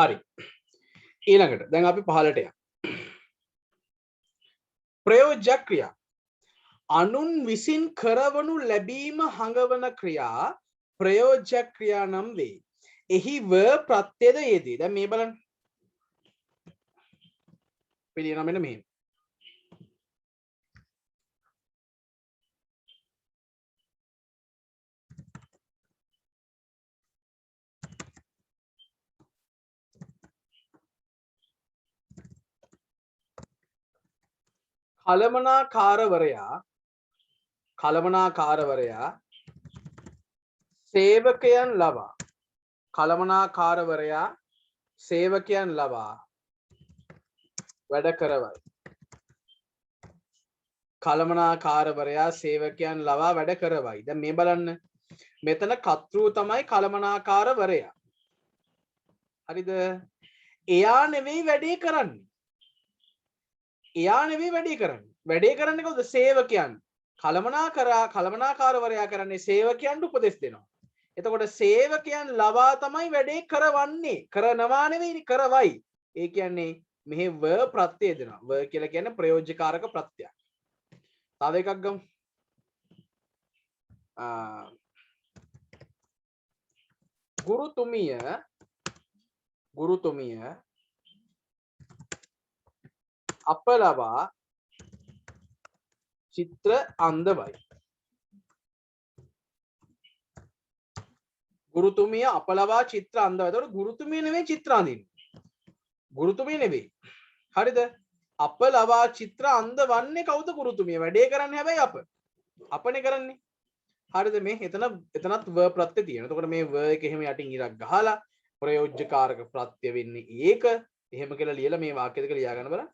හරි. ඊළඟට දැන් අපි පහලට යමු. ප්‍රයෝජක ක්‍රියා. අනුන් විසින් කරවනු ලැබීම හඟවන ක්‍රියා ප්‍රයෝජක ක්‍රියා නම් වේ. එහි ව ප්‍රත්‍යයද යෙදී. දැන් මේ බලන්න. පිළිගන්න මෙන්න මෙහෙම. කළමනාකාරවරයා සේවකයන් ලබා කළමනාකාරවරයා සේවකයන් ලබා වැඩ කරවයි. කළමනාකාරවරයා සේවකයන් ලබා වැඩ කරවයි. දැන් මේ බලන්න. මෙතන කර්තෘ තමයි කළමනාකාරවරයා. හරිද? එයා නෙවෙයි වැඩේ කරන්නේ. එයා නෙවෙයි වැඩේ කරන්නේ. වැඩේ කරන්නේ කවුද? සේවකයන්. කළමනාකාරවරයා කරන්නේ සේවකයන්ට උපදෙස් දෙනවා. එතකොට සේවකයන් ලබා තමයි වැඩේ කරවන්නේ. කරනවා නෙවෙයි කරවයි. ඒ කියන්නේ මෙහි ව ප්‍රත්‍යය දෙනවා. ව කියලා කියන්නේ ප්‍රයෝජකාරක ප්‍රත්‍යයක්. තව එකක් ගමු. ගුරුතුමිය අප ලබා චිත්‍ර අන්දවයි. ගුරුතුමිය අප ලබා චිත්‍ර අන්දවයි. එතකොට ගුරුතුමිය නෙවෙයි චිත්‍ර අඳින්නේ. ගුරුතුමිය නෙවෙයි. හරිද? අප ලබා චිත්‍ර අන්දවන්නේ කවුද? ගුරුතුමිය. වැඩේ කරන්නේ හැබැයි අපනේ කරන්නේ. හරිද? මේ එතනත් ව ප්‍රත්‍ය තියෙනවා. එතකොට මේ ව එක එහෙම යටින් ඉරක් ගහලා ප්‍රයෝජ්‍යකාරක ප්‍රත්‍ය වෙන්නේ ඒක. එහෙම කියලා ලියලා මේ වාක්‍ය දෙක ලියා ගන්න බලන්න.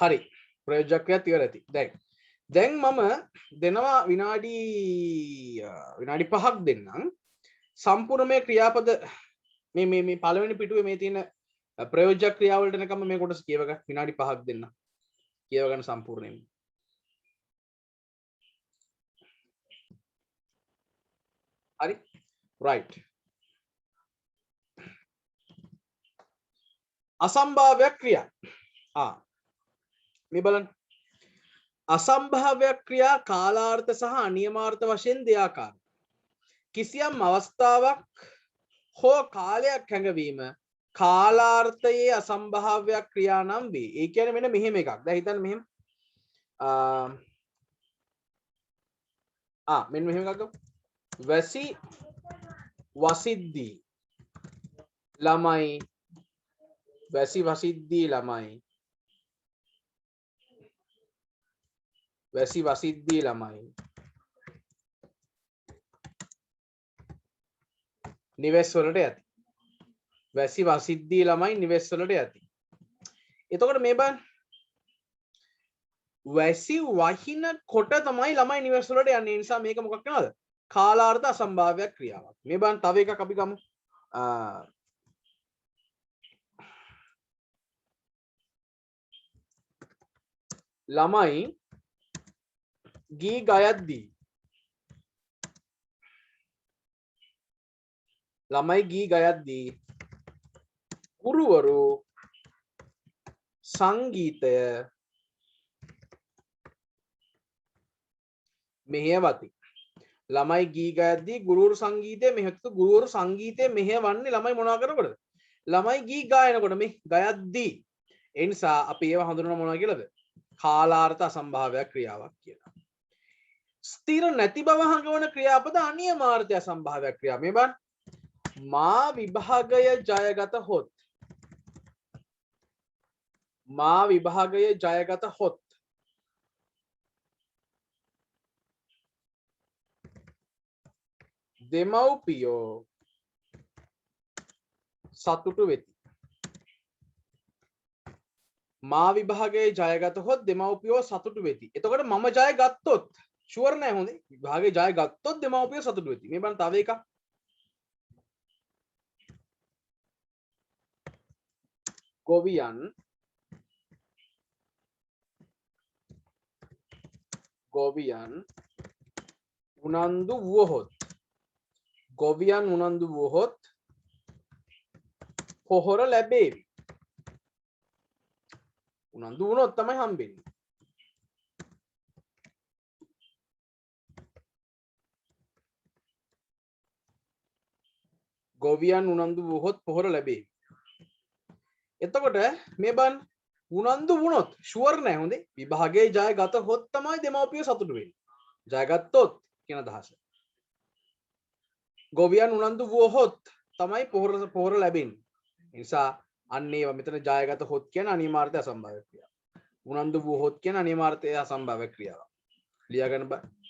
හරි ප්‍රයෝජක ක්‍රියා තියලා ඇති දැන් මම දෙනවා විනාඩි 5ක් දෙන්නම් සම්පූර්ණ මේ ක්‍රියාපද මේ පළවෙනි පිටුවේ මේ තියෙන ප්‍රයෝජක ක්‍රියාවලට එනකම් මේ කොටස කියව ගන්න විනාඩි 5ක් දෙන්න කියව ගන්න සම්පූර්ණයෙන් හරි right අසම්භාව්‍ය ක්‍රියා මේ බලන්න අසම්භාව්‍ය ක්‍රියා කාලාර්ථ සහ අනියමාර්ථ වශයෙන් දෙආකාරයි කිසියම් අවස්ථාවක් හෝ කාලයක් හැඟවීම කාලාර්ථයේ අසම්භාව්‍ය ක්‍රියා නම් වේ. ඒ කියන්නේ මෙන්න මෙහෙම එකක්. දැන් හිතන්න මෙහෙම. මෙන්න මෙහෙම එකක් ගමු. වැසි වසිද්දී ළමයි වැසි වසිද්දී ළමයි වැසි වසිද්දී ළමයි නිවෙස් වලට යති. වැසි වසිද්දී ළමයි නිවෙස් වලට යති. එතකොට මේ බලන්න වැසි වහින කොට තමයි ළමයි නිවෙස් වලට යන්නේ. ඒ නිසා මේක මොකක් වෙනවද? කාලාර්ථ අසම්භාව්‍ය ක්‍රියාවක්. මේ බලන්න තව එකක් අපි ගමු. ළමයි ගී ගයද්දී ළමයි ගී ගයද්දී ගුරුවරු සංගීතය මෙහෙයවති. ළමයි ගී ගයද්දී ගුරුවරු සංගීතය මෙහෙයවති. ගුරුවරු සංගීතය මෙහෙයවන්නේ ළමයි මොනවා කරනකොටද? ළමයි ගී ගායනකොට මේ ගයද්දී. ඒ නිසා අපි ඒව හඳුනන මොනවා කියලාද? කාලාර්ථ අසම්භාව්‍ය ක්‍රියාවක් කියලා. ස්ථිර නැති බව හඟවන ක්‍රියාපද අනියමාර්ථ අසම්භාව්‍ය ක්‍රියාව. මේ බලන්න මා විභාගය ජයගත හොත් මා විභාගය ජයගත හොත් දෙමව්පියෝ සතුටු වෙති. මා විභාගයේ ජයගත හොත් දෙමව්පියෝ සතුටු වෙති. එතකොට මම ජය ගත්තොත් ෂුවර් නෑ හොඳේ. විභාගයේ ජය ගත්තොත් දෙමව්පියෝ සතුටු වෙති. මේ බලන්න තව එකක්. ගොවියන් උනන්දු වුවහොත් පොහොර ලැබේවි. උනන්දු වුණොත් තමයි හම්බෙන්නේ. ගොවියන් උනන්දු වුවහොත් පොහොර ලැබේවි. එතකොට මේ බලන්න උනන්දු වුණොත් ෂුවර් නෑ හොඳේ. විභාගයේ ජය ගත හොත් තමයි දෙමව්පියෝ සතුටු වෙන්නේ. ජය ගත්තොත් කියන අදහස. ගොවියන් උනන්දු වුවහොත් තමයි පොහොර ලැබෙන්නේ. ඒ නිසා අන්න ඒවා මෙතන ජයගත හොත් කියන අනියමාර්ථ අසම්භාව්‍ය ක්‍රියාව. උනන්දු වුවහොත් කියන අනියමාර්ථ අසම්භාව්‍ය ක්‍රියාව. ලියා ගන්න බෑ.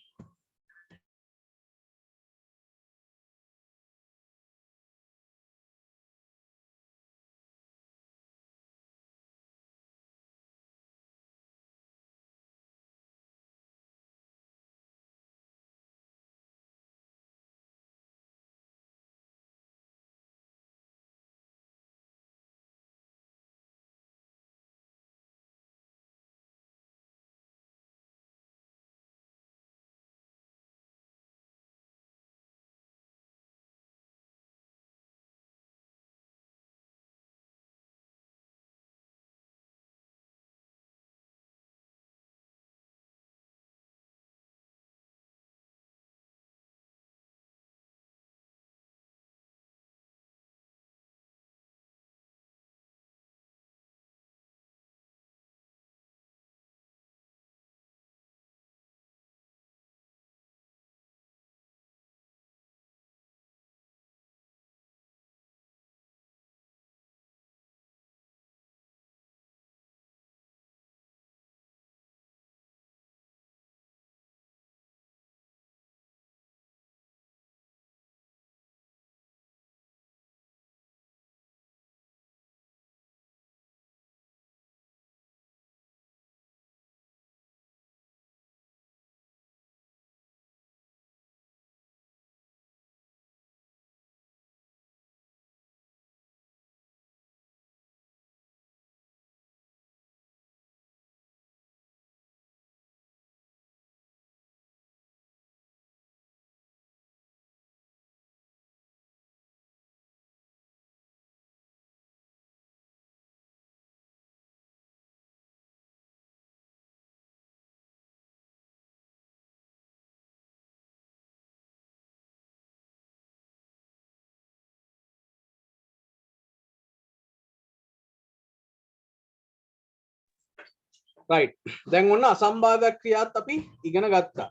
right දැන් ඔන්න අසම්භාව්‍ය ක්‍රියාත් අපි ඉගෙන ගත්තා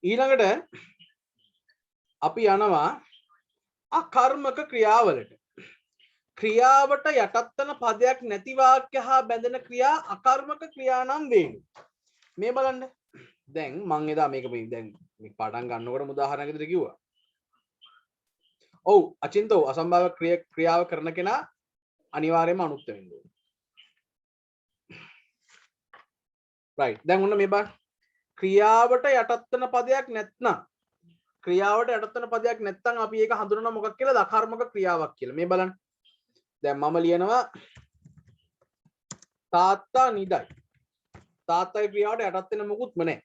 ඊළඟට අපි යනවා අකර්මක ක්‍රියාවලට ක්‍රියාවට යටත් වන පදයක් නැති වාක්‍ය හා බැඳෙන ක්‍රියා අකර්මක ක්‍රියා නම් වේවි මේ බලන්න දැන් මම එදා මේක දැන් මේ පටන් ගන්නකොට උදාහරණයක් විදිහට කිව්වා ඔව් අචින්තෝ අසම්භාව්‍ය ක්‍රියාව කරන කෙනා අනිවාර්යයෙන්ම අනුත්ත වෙන්න ඕනේ right දැන් ඔන්න මේ බලන්න ක්‍රියාවට යටත් වෙන පදයක් නැත්නම් ක්‍රියාවට යටත් වෙන පදයක් නැත්නම් අපි ඒක හඳුනනවා මොකක් කියලාද අකර්මක ක්‍රියාවක් කියලා මේ බලන්න දැන් මම ලියනවා තාත්තා නිදයි තාත්තගේ ක්‍රියාවට යටත් වෙන මොකුත්ම නැහැ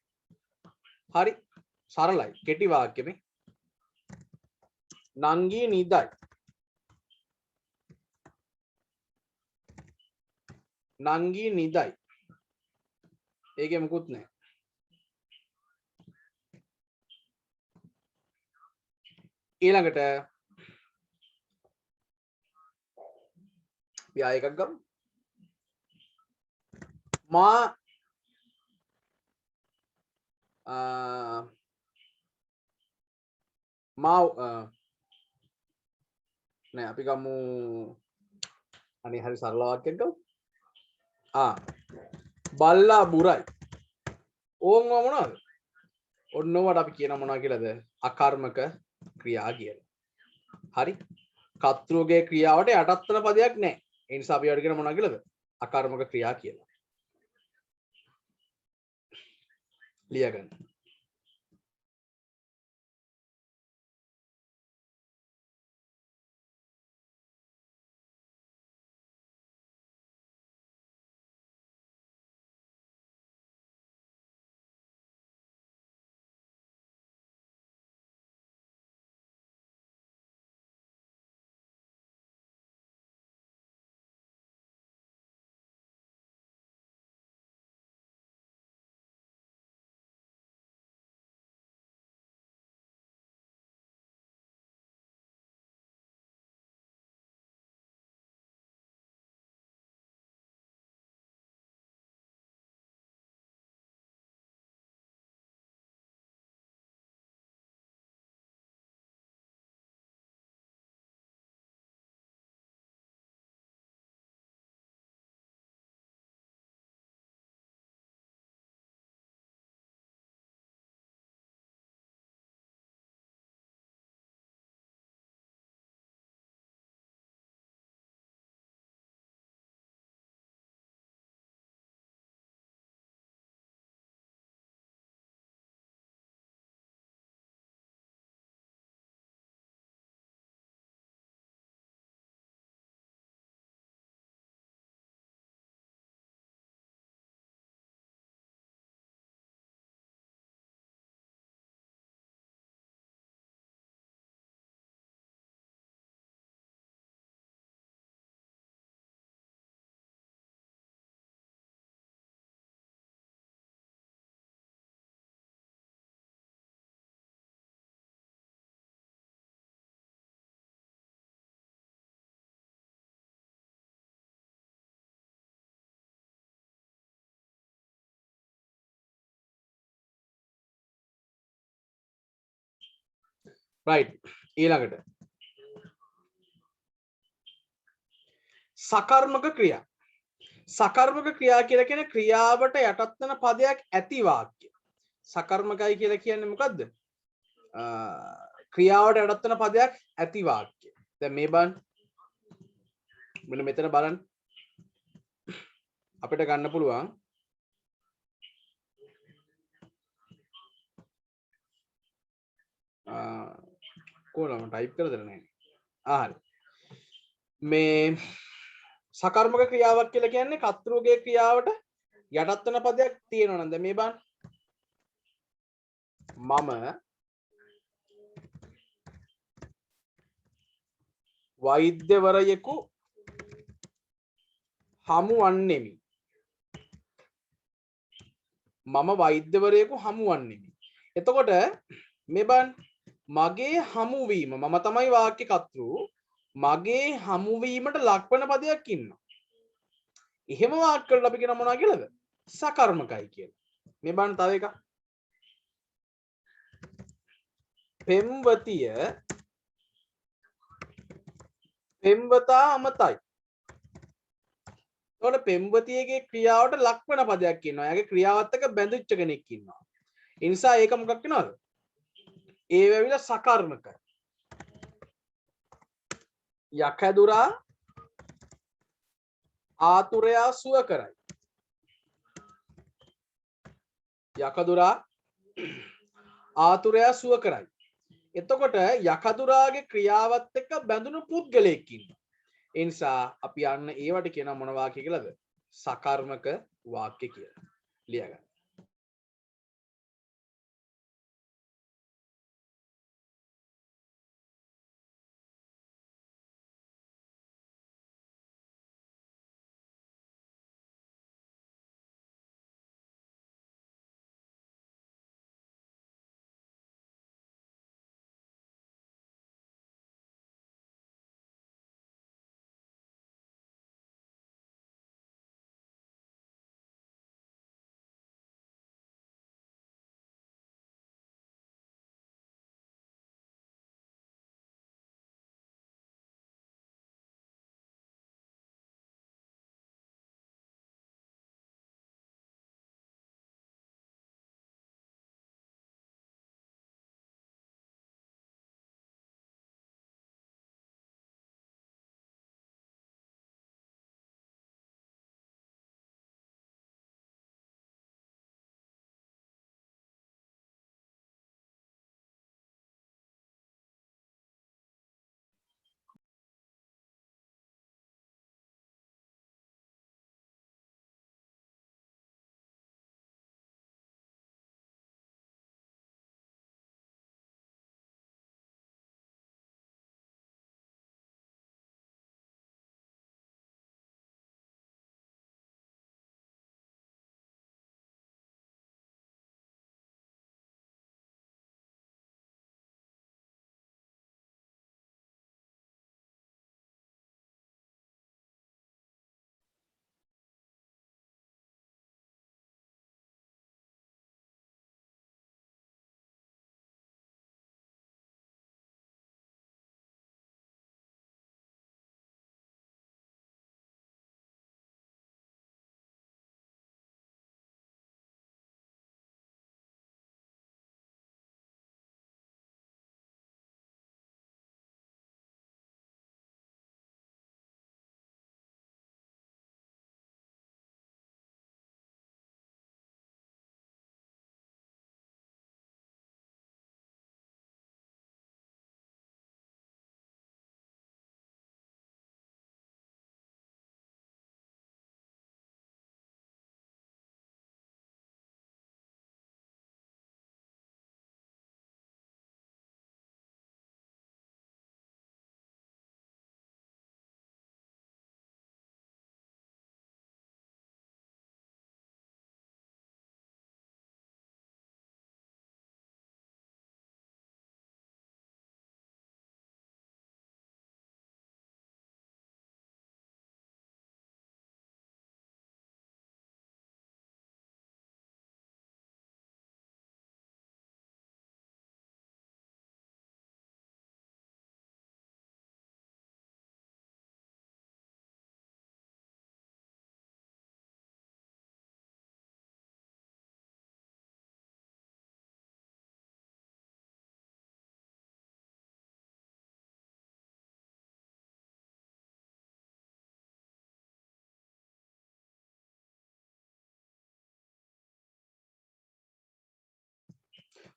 හරි සරලයි කෙටි වාක්‍යෙ මේ නංගී නිදයි නංගී නිදයි ඒකේ මොකුත් නැහැ ඊළඟට අපි ආයෙ එකක් ගමු මා නෑ අපි ගමු අනේ හරි සරල වාක්‍යයක් ගමු බල්ලා බුරයි ඕන් මොනවද ඔන්නවට අපි කියන මොනවා කියලාද අකර්මක ක්‍රියා කියලා හරි කර්තෘගේ ක්‍රියාවට යටත් වෙන පදයක් නැහැ ඒ නිසා අපි වට කියන මොනවා කියලාද අකර්මක ක්‍රියා කියලා ලියගන්න right ඊළඟට සකර්මක ක්‍රියා සකර්මක ක්‍රියා කියලා කියන්නේ ක්‍රියාවට යටත් වෙන පදයක් ඇති වාක්‍ය සකර්මකයි කියලා කියන්නේ මොකද්ද ක්‍රියාවට යටත් වෙන පදයක් ඇති වාක්‍ය දැන් මේ බලන්න මෙන්න මෙතන බලන්න අපිට ගන්න පුළුවන් කොහොමද ටයිප් කරලා දෙන්න නැහැ හරි මේ සකර්මක ක්‍රියාවක් කියලා කියන්නේ කර්තෘගේ ක්‍රියාවට යටත් වෙන පදයක් තියෙනවා නේද මේ බලන්න මම වෛද්‍යවරයෙකු හමු වන්නෙමි මම වෛද්‍යවරයෙකු හමු වන්නෙමි එතකොට මේ බලන්න මගේ හමුවීම මම තමයි වාක්‍ය කර්තෘ මගේ හමුවීමට ලක්වන පදයක් ඉන්නවා එහෙම වාක්‍ය වලට අපි කියන මොනවා කියලාද සකර්මකයි කියලා. මේ බලන්න තව එකක්. පෙම්වතිය පෙම්වතා අමතයි. එතකොට පෙම්වතියගේ ක්‍රියාවට ලක් වෙන පදයක් ඉන්නවා. එයාගේ ක්‍රියාවත් එක්ක බැඳිච්ච කෙනෙක් ඉන්නවා. ඒ නිසා ඒක මොකක් වෙනවද? ඒ වෙවිලා සකර්මක. යකදුරා ආතුරයා සුව කරයි. යකදුරා ආතුරයා සුව කරයි. එතකොට යකදුරාගේ ක්‍රියාවත් එක්ක බැඳුණු පුද්ගලයෙක් ඉන්නවා. ඒ නිසා අපි යන්න ඒවට කියන මොන වාක්‍ය කියලාද? සකර්මක වාක්‍ය කියලා. ලියගන්න.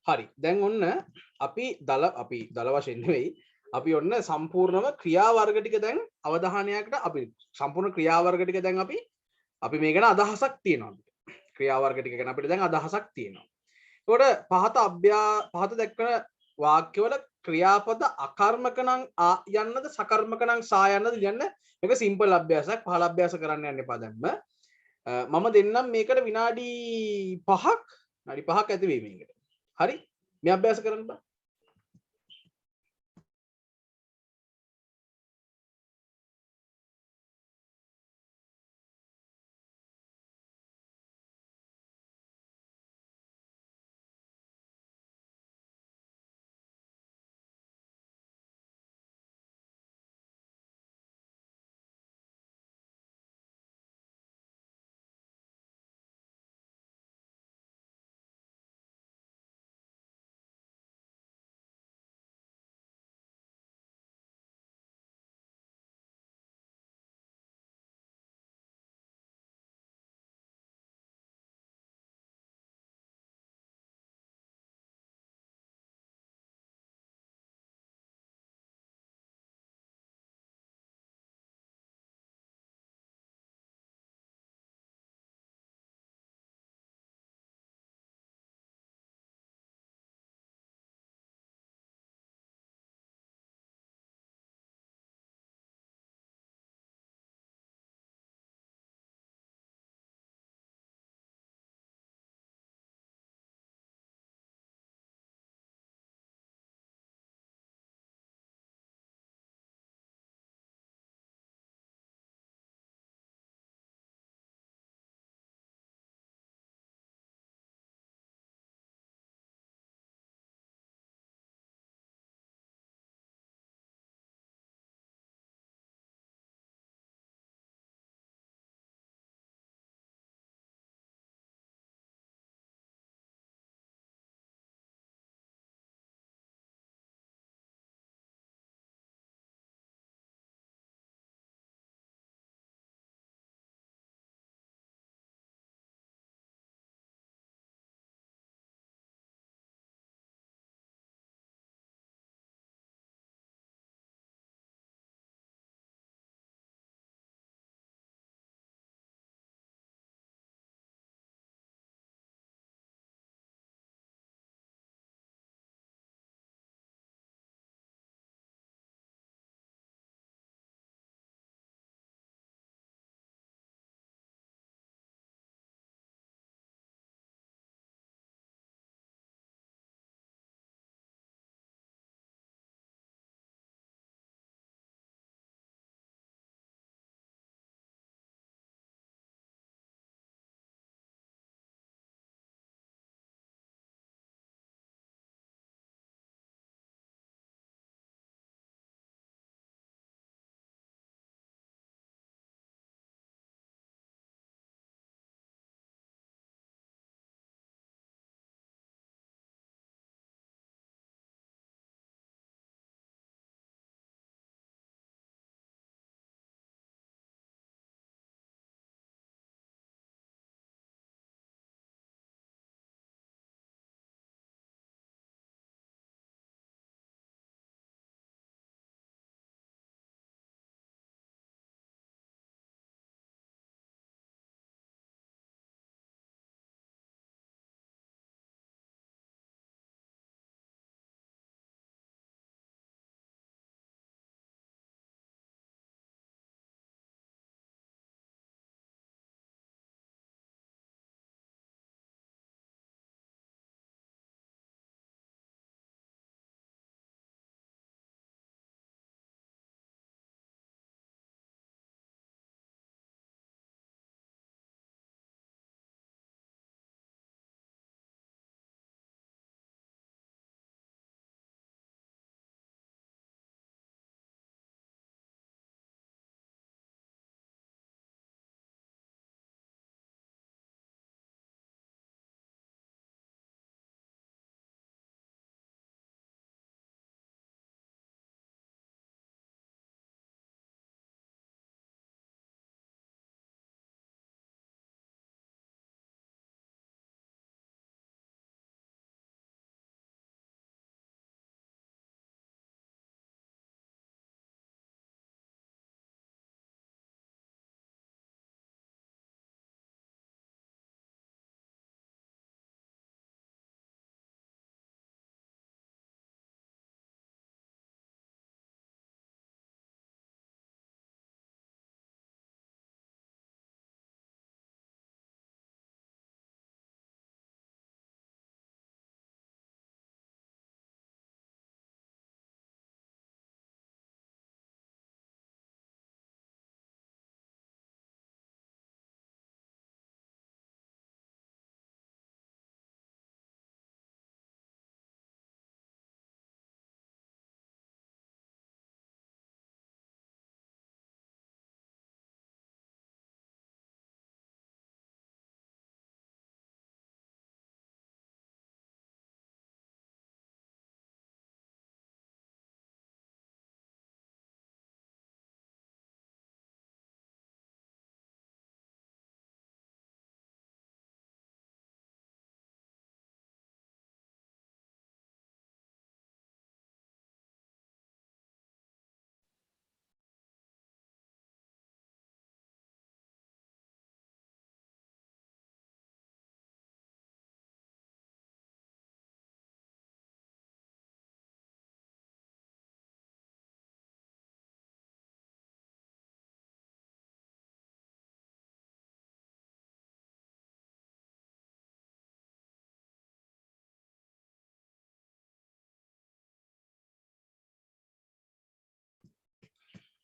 හරි. දැන් ඔන්න අපි දල වශයෙන් නෙවෙයි අපි ඔන්න සම්පූර්ණව ක්‍රියා වර්ග ටික දැන් අවධානයකට අපි සම්පූර්ණ ක්‍රියා වර්ග ටික දැන් අපි මේ ගැන අදහසක් තියෙනවා. ක්‍රියා වර්ග ටික ගැන අපිට දැන් අදහසක් තියෙනවා. ඒකට පහත දක්වන වාක්‍යවල ක්‍රියාපද අකර්මක නම් ආ යන්නද සකර්මක නම් සා යන්නද යන්න මේක සිම්පල් අභ්‍යාසයක්. පහළ අභ්‍යාස කරන්න යන්න එපා දැන්ම. මම දෙන්නම් මේකට විනාඩි 5ක් ඇති වෙයි මේකට. හරි මේ අභ්‍යාස කරන්න බා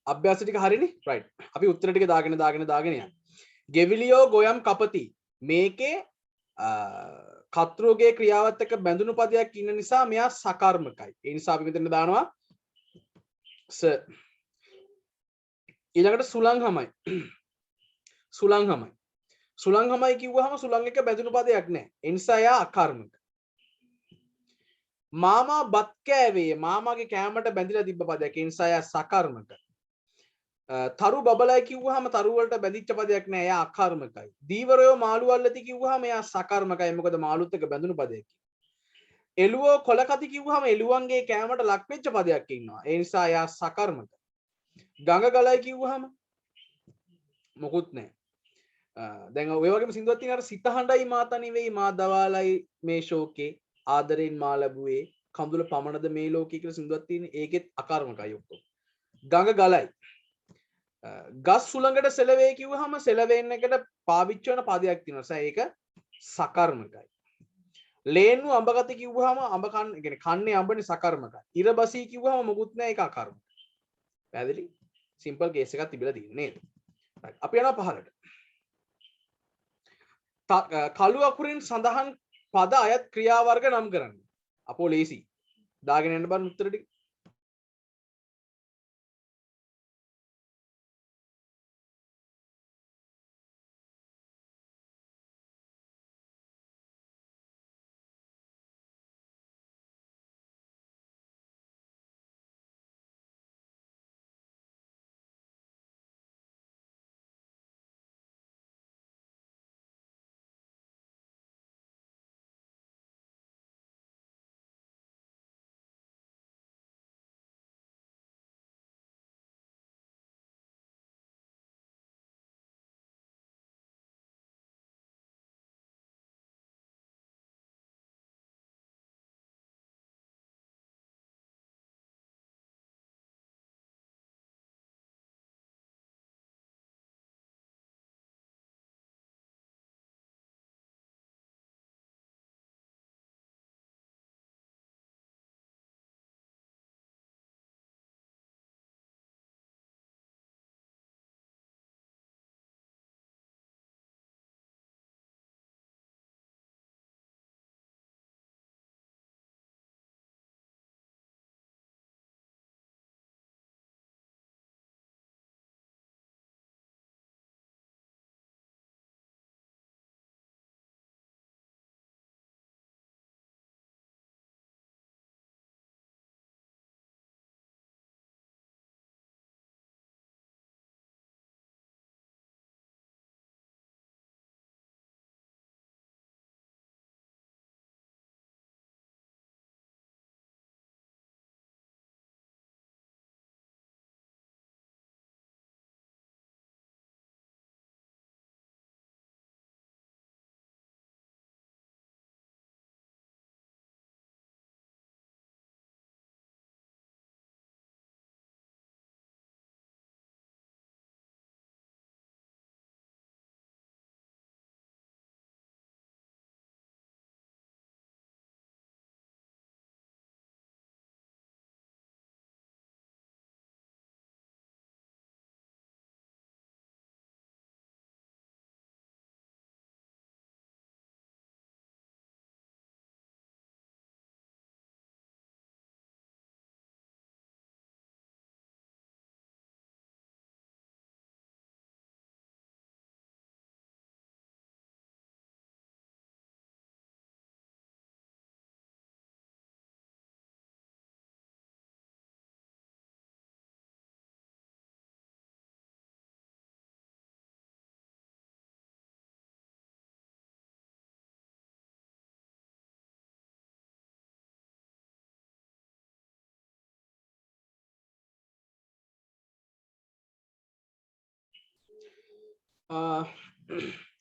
අභ්‍යාස ටික හරිනේ රයිට් අපි උත්තර ටික දාගෙන යන්න ගෙවිලියෝ ගොයම් කපති මේකේ කතෘගේ ක්‍රියාවත් එක්ක බැඳුණු පදයක් ඉන්න නිසා මෙයා සකර්මකයි ඒ නිසා අපි මෙතන දානවා ස ඊළඟට සුලංහමයි කිව්වහම සුලං එක බැඳුණු පදයක් නැහැ ඒ නිසා එයා අකර්මක මාමා බත් කෑවේ මාමාගේ කෑමට බැඳිලා තිබ්බ පදයක් ඒ නිසා එයා සකර්මක තරු බබලයි කිව්වහම තරු වලට බැඳිච්ච පදයක් නෑ එයා අකර්මකයි. දීවරයෝ මාළු අල්ලති කිව්වහම එයා සකර්මකයි. මොකද මාළුත් එක්ක බැඳුණු පදයක්. එළුවෝ කොලකති කිව්වහම එළුවන්ගේ කෑමට ලක් වෙච්ච පදයක් ඉන්නවා. ඒ නිසා එයා සකර්මක. ගඟ ගලයි කිව්වහම මොකුත් නෑ. දැන් ඔය වගේම සින්දුවක් තියෙනවා අර සිත හඬයි මාතනි වෙයි මා දවාලයි මේ ශෝකේ ආදරෙන් මා ලැබුවේ කඳුල පමණද මේ ලෝකේ කියලා සින්දුවක් තියෙන්නේ. ඒකෙත් අකර්මකයි ඔක්කොම. ගඟ ගලයි ගස් සුළඟට සෙලවේ කිව්වහම සෙලවෙන්න එකට පාවිච්චි වෙන පදයක් තියෙනවා. ඒක සකර්මකයි. ලේන්නු අඹ කති කිව්වහම අඹ කන්නේ අඹනේ සකර්මකයි. ඉර බසී කිව්වහම මොකුත් නැහැ ඒක අකර්මක. පැහැදිලි? සිම්පල් කේස් එකක් තිබිලා තියෙන්නේ නේද? අපි යනවා පහලට. කළු අකුරින් සඳහන් පද අයත් ක්‍රියා වර්ග නම් කරන්න. අපෝ ලේසි. දාගෙන යන්න බලන්න උත්තර ටික.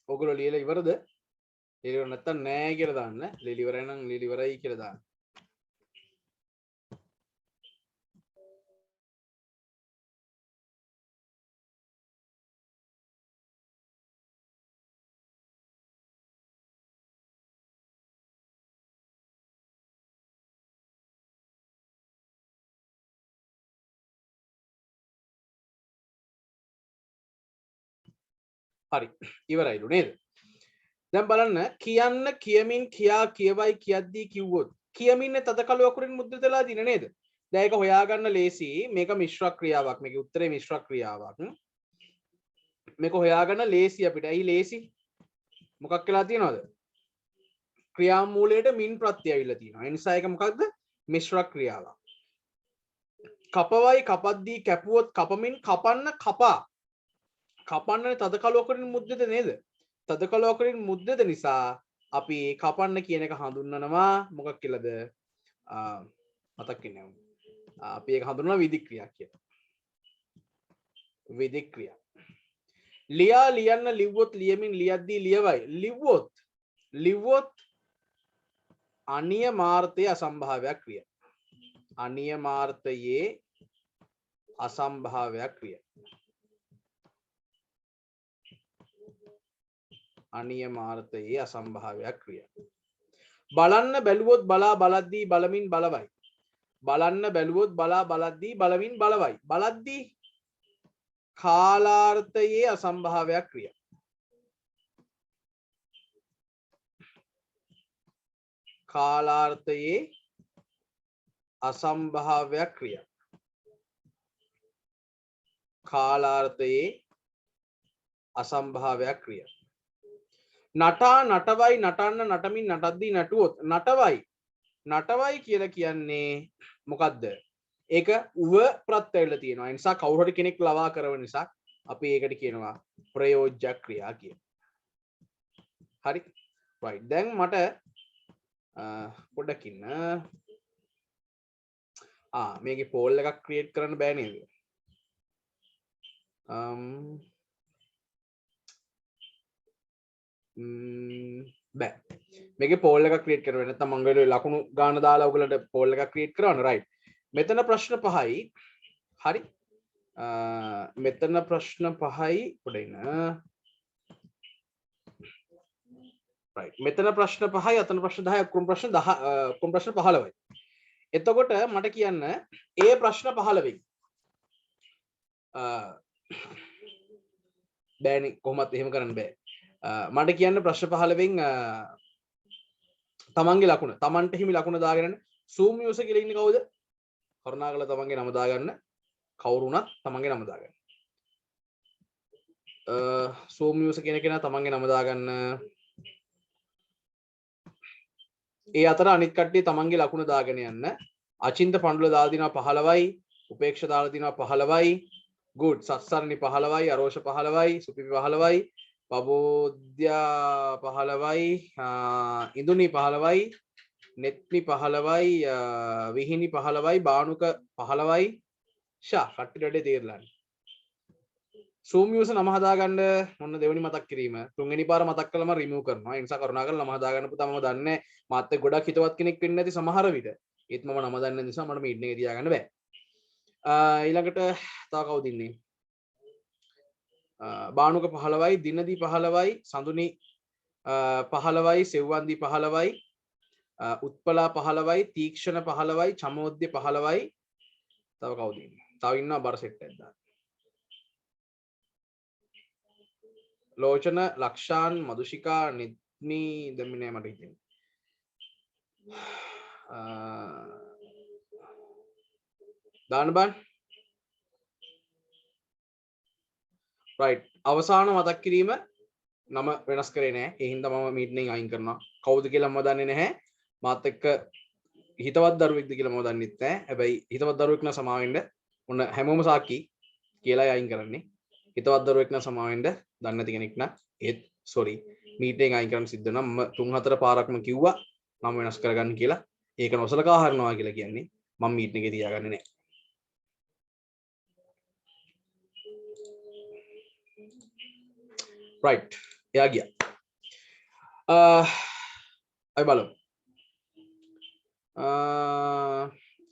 ඔගොල්ලෝ ලියලා ඉවරද? ලියලා නැත්තම් නෑ කියලා දාන්න. ලියලා ඉවරයි නම් ලියලා ඉවරයි කියලා දාන්න. හරි ඉවරයිලු නේද දැන් බලන්න කියන්න කියමින් කියා කියවයි කියද්දී කිව්වොත් කියමින්නේ තද කළු අකුරින් මුද්‍රිත වෙලා දින නේද දැන් ඒක හොයාගන්න ලේසි මේක මිශ්‍ර ක්‍රියාවක් මේකේ උත්තරේ මිශ්‍ර ක්‍රියාවක් මේක හොයාගන්න ලේසි අපිට ඇයි ලේසි මොකක් වෙලා තියෙනවද ක්‍රියාමූලයට මින් ප්‍රත්‍ය ඇවිල්ලා තියෙනවා ඒ නිසා ඒක මොකක්ද මිශ්‍ර ක්‍රියාවක් කපවයි කපද්දී කැපුවොත් කපමින් කපන්න කපා කපන්න තද කළු අකුරින් මුද්‍රිත නේද තද කළු අකුරින් මුද්‍රිත නිසා අපි කපන්න කියන එක හඳුන්වනවා මොකක් කියලාද මතක් වෙන්නේ අපි ඒක හඳුන්වනවා විධික්‍රියා කියලා විධික්‍රියා ලියා ලියන්න ලිව්වොත් ලියමින් ලියද්දී ලියවයි ලිව්වොත් අනියමාර්ථයේ අසම්භාව්‍ය ක්‍රියා අනියමාර්ථයේ අසම්භාව්‍ය ක්‍රියා අනියමාර්ථයේ අසම්භාව්‍ය ක්‍රියා බලන්න බැලුවොත් බලා බලද්දී බලමින් බලවයි බලන්න බැලුවොත් බලා බලද්දී බලමින් බලවයි බලද්දී කාලාර්ථයේ අසම්භාව්‍ය ක්‍රියා කාලාර්ථයේ අසම්භාව්‍ය ක්‍රියා කාලාර්ථයේ අසම්භාව්‍ය ක්‍රියා නටා නටවයි නටන්න නටමින් නටද්දී නටුවොත් නටවයි කියලා කියන්නේ මොකද්ද ඒක උව ප්‍රත්‍ය වෙලා තියෙනවා ඒ නිසා කවුරු හරි කෙනෙක් ලවා කරන නිසා අපි ඒකට කියනවා ප්‍රයෝජ්‍ය ක්‍රියා කියලා හරි right දැන් මට පොඩ්ඩක් ඉන්න මේකේ පෝල් එකක් ක්‍රියේට් කරන්න බෑ නේද බෑ මේකේ පෝල් එකක් ක්‍රියේට් කරන්න නැත්නම් මම ඔයගොල්ලෝ ලකුණු ගාන දාලා ඔයගොල්ලන්ට පෝල් එකක් ක්‍රියේට් කරන්න right මෙතන ප්‍රශ්න පහයි හරි මෙතන ප්‍රශ්න පහයි පොඩ ඉන්න right මෙතන ප්‍රශ්න පහයි අතන ප්‍රශ්න 10යි ඔක්කොම ප්‍රශ්න 10 ඔක්කොම ප්‍රශ්න 15යි එතකොට මට කියන්න ඒ ප්‍රශ්න 15න් බෑනේ කොහොමත් එහෙම කරන්න බෑ මට කියන්න ප්‍රශ්න 15න් තමන්ගේ ලකුණ තමන්ට හිමි ලකුණ දාගෙන zoom user කියලා ඉන්නේ කවුද කරුණාකරලා තමන්ගේ නම දාගන්න කවුරු වුණත් තමන්ගේ නම දාගන්න zoom user කියන කෙනා තමන්ගේ නම දාගන්න ඒ අතර අනිත් කට්ටිය තමන්ගේ ලකුණ දාගෙන යන්න අචින්ත පඬුල දාලා දිනවා 15යි උපේක්ෂ දාලා දිනවා 15යි good සත්සරණි 15යි අරෝෂ 15යි සුපිපි 15යි පබෝධ්‍යා 15යි ඉඳුනි 15යි නෙත්මි 15යි විහිණි 15යි බානුක 15යි ෂා කට්ටියට වැඩේ තේරලානේ zoom user නම හදාගන්න මොන දෙවෙනි මතක් කිරීම තුන්වෙනි පාර මතක් කළම රිමූව් කරනවා ඒ නිසා කරුණාකරලා නම හදාගන්න පුතා මම දන්නේ මාත් එක්ක ගොඩක් හිතවත් කෙනෙක් වෙන්නේ නැති සමහර විට ඒත් මම නම දන්නේ නිසා මට මීටින් එකේ තියාගන්න බෑ ඊළඟට තව කවුද ඉන්නේ බානුක 15යි දිනදී 15යි සඳුනි 15යි සෙව්වන්දි 15යි උත්පලා 15යි තීක්ෂණ 15යි චමෝද්‍ය 15යි තව කවුද ඉන්නේ තව ඉන්නවා බර සෙට් එකක් දාන්න ලෝචන ලක්ෂාන් මදුෂිකා නිත්මි දෙමිනේ මට හිතෙන්නේ දාන්න බෑ right අවසාන මතක් කිරීම නම වෙනස් කරේ නැහැ ඒ හින්දා මම මීටින් එකෙන් අයින් කරනවා කවුද කියලා මම දන්නේ නැහැ මාත් එක්ක හිතවත් දරුවෙක්ද කියලා මම දන්නෙත් නැහැ හැබැයි හිතවත් දරුවෙක් නම් සමා වෙන්න ඔන්න හැමෝම සාකි කියලා අයින් කරන්නේ හිතවත් දරුවෙක් නම් සමා වෙන්න දන්නේ නැති කෙනෙක් නම් ඒත් sorry මීටින් එකෙන් අයින් කරන්න සිද්ධ වෙනවා මම 3-4 පාරක්ම කිව්වා නම වෙනස් කරගන්න කියලා ඒක නොසලකා හරිනවා කියලා කියන්නේ මම මීටින් එකේ තියාගන්නේ නැහැ right එයා ගියා අය බලමු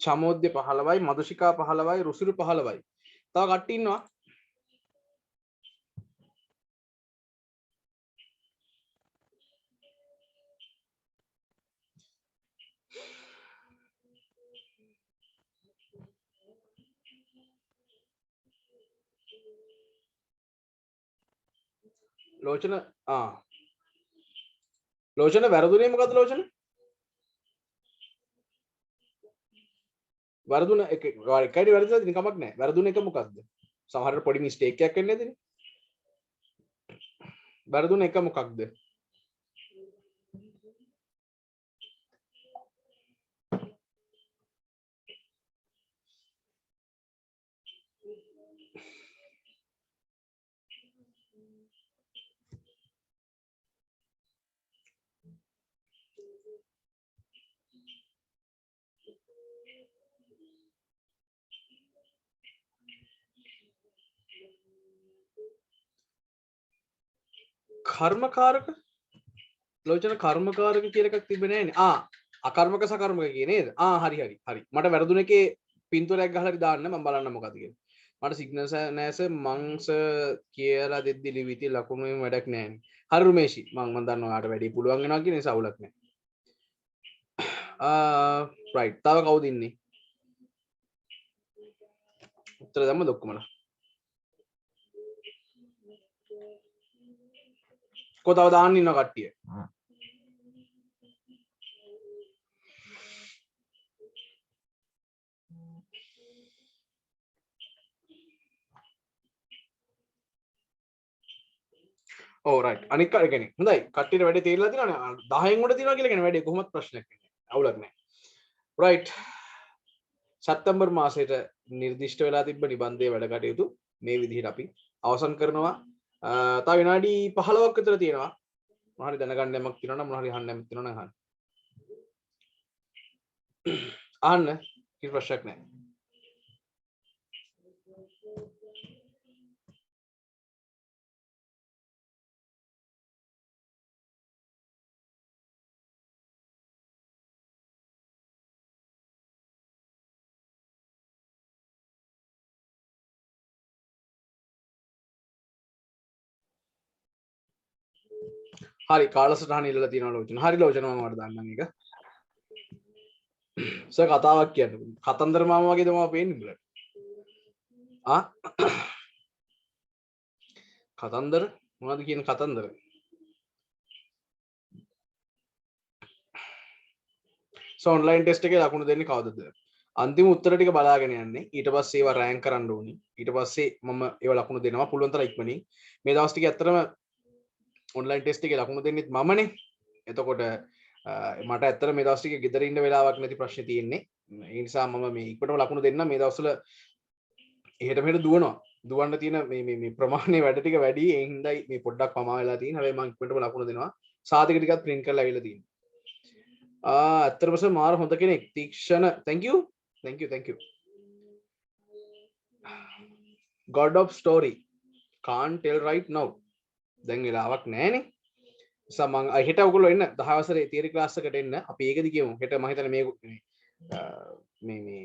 චමෝද්‍ය 15යි මදුෂිකා 15යි රුසිරු 15යි තව කට්ටිය ඉන්නවා ලෝචන ලෝචන වැරදුනේ මොකද්ද ලෝචන? වැරදුන එක එකයි වැරදිලා තියෙන කමක් නැහැ. වැරදුන එක මොකද්ද? සමහරට පොඩි මිස්ටේක් එකක් වෙන්නේ නැතිනේ. වැරදුන එක මොකක්ද? කර්මකාරක ලෝචන කර්මකාරක කියලා එකක් තිබෙන්නේ නැහැ නේ. අකර්මක සකර්මක කියේ නේද? හරි හරි හරි. මට වැරදුන එකේ පින්තූරයක් ගහලා හරි දාන්න මම බලන්න මොකද කියලා. මට සිග්නල් නෑස මංස කියලා දෙද්දි ලිවිති ලකුණුවෙන් වැඩක් නැහැ. හරි රුමේෂි මම දන්නවා ඔයාට වැඩි පුළුවන් වෙනවා කියන නිසා අවුලක් නැහැ. රයිට්. තව කවුද ඉන්නේ? උත්තර දැම්මද ඔක්කොමලා? කොතව දාන්න ඉන්න කට්ටිය? ඕ රයිට්. අනික කෙනෙක් හොඳයි කට්ටියට වැඩේ තේරලා තියෙනවනේ 10න් උඩ තියෙනවා කියලා කියන්නේ වැඩේ කොහොමත් ප්‍රශ්නයක් නැහැ. අවුලක් නැහැ. රයිට්. සැප්තැම්බර් මාසයට නිර්දිෂ්ට වෙලා තිබ්බ නිබන්ධයේ වැඩ කටයුතු මේ විදිහට අපි අවසන් කරනවා. තව විනාඩි 15ක් විතර තියෙනවා. මොනවා හරි දැනගන්න යමක් තියෙනවා නම් මොනවා හරි අහන්න යමක් තියෙනවා නම් අහන්න. අහන්න කිසි ප්‍රශ්නයක් නැහැ. හරි කාලසටහන ඉල්ලලා තියෙනවා ලෝචන. හරි ලෝචන මම වඩ දාන්නම් ඒක. සර් කතාවක් කියන්න. කතන්දර මාම වගේ තමයි පේන්නේ උඹලට. කතන්දර මොනවද කියන කතන්දර? ඔන්ලයින් ටෙස්ට් එකේ ලකුණු දෙන්නේ කවදද? අන්තිම උත්තර ටික බලාගෙන යන්නේ. ඊට පස්සේ ඒවා රෑන්ක් කරන්න ඕනි. ඊට පස්සේ මම ඒවා ලකුණු දෙනවා පුළුවන් තරම් ඉක්මනින්. මේ දවස් ටිකේ ඇත්තටම ඔන්ලයින් ටෙස්ට් එකේ ලකුණු දෙන්නෙත් මමනේ. එතකොට මට ඇත්තට මේ දවස් ටිකේ ගෙදර ඉන්න වෙලාවක් නැති ප්‍රශ්නේ තියෙන්නේ. ඒ නිසා මම මේ ඉක්මනටම ලකුණු දෙන්න මේ දවස්වල එහෙට මෙහෙට දුවනවා. දුවන්න තියෙන මේ ප්‍රමාණය වැඩ ටික වැඩි. ඒ හින්දායි මේ පොඩ්ඩක් පමා වෙලා තියෙන. හැබැයි මම ඉක්මනටම ලකුණු දෙනවා. සාතික ටිකත් print කරලා අවිලා තියෙනවා. ඇත්තටම සර් මාර හොඳ කෙනෙක්. තීක්ෂණ thank you. God of story can't tell right now. දැන් වෙලාවක් නැහැනේ. නිසා මම හෙට ඔයගොල්ලෝ එන්න 10 වසරේ තියරි ක්ලාස් එකට එන්න. අපි ඒකද කියමු. හෙට මම හිතන්නේ මේ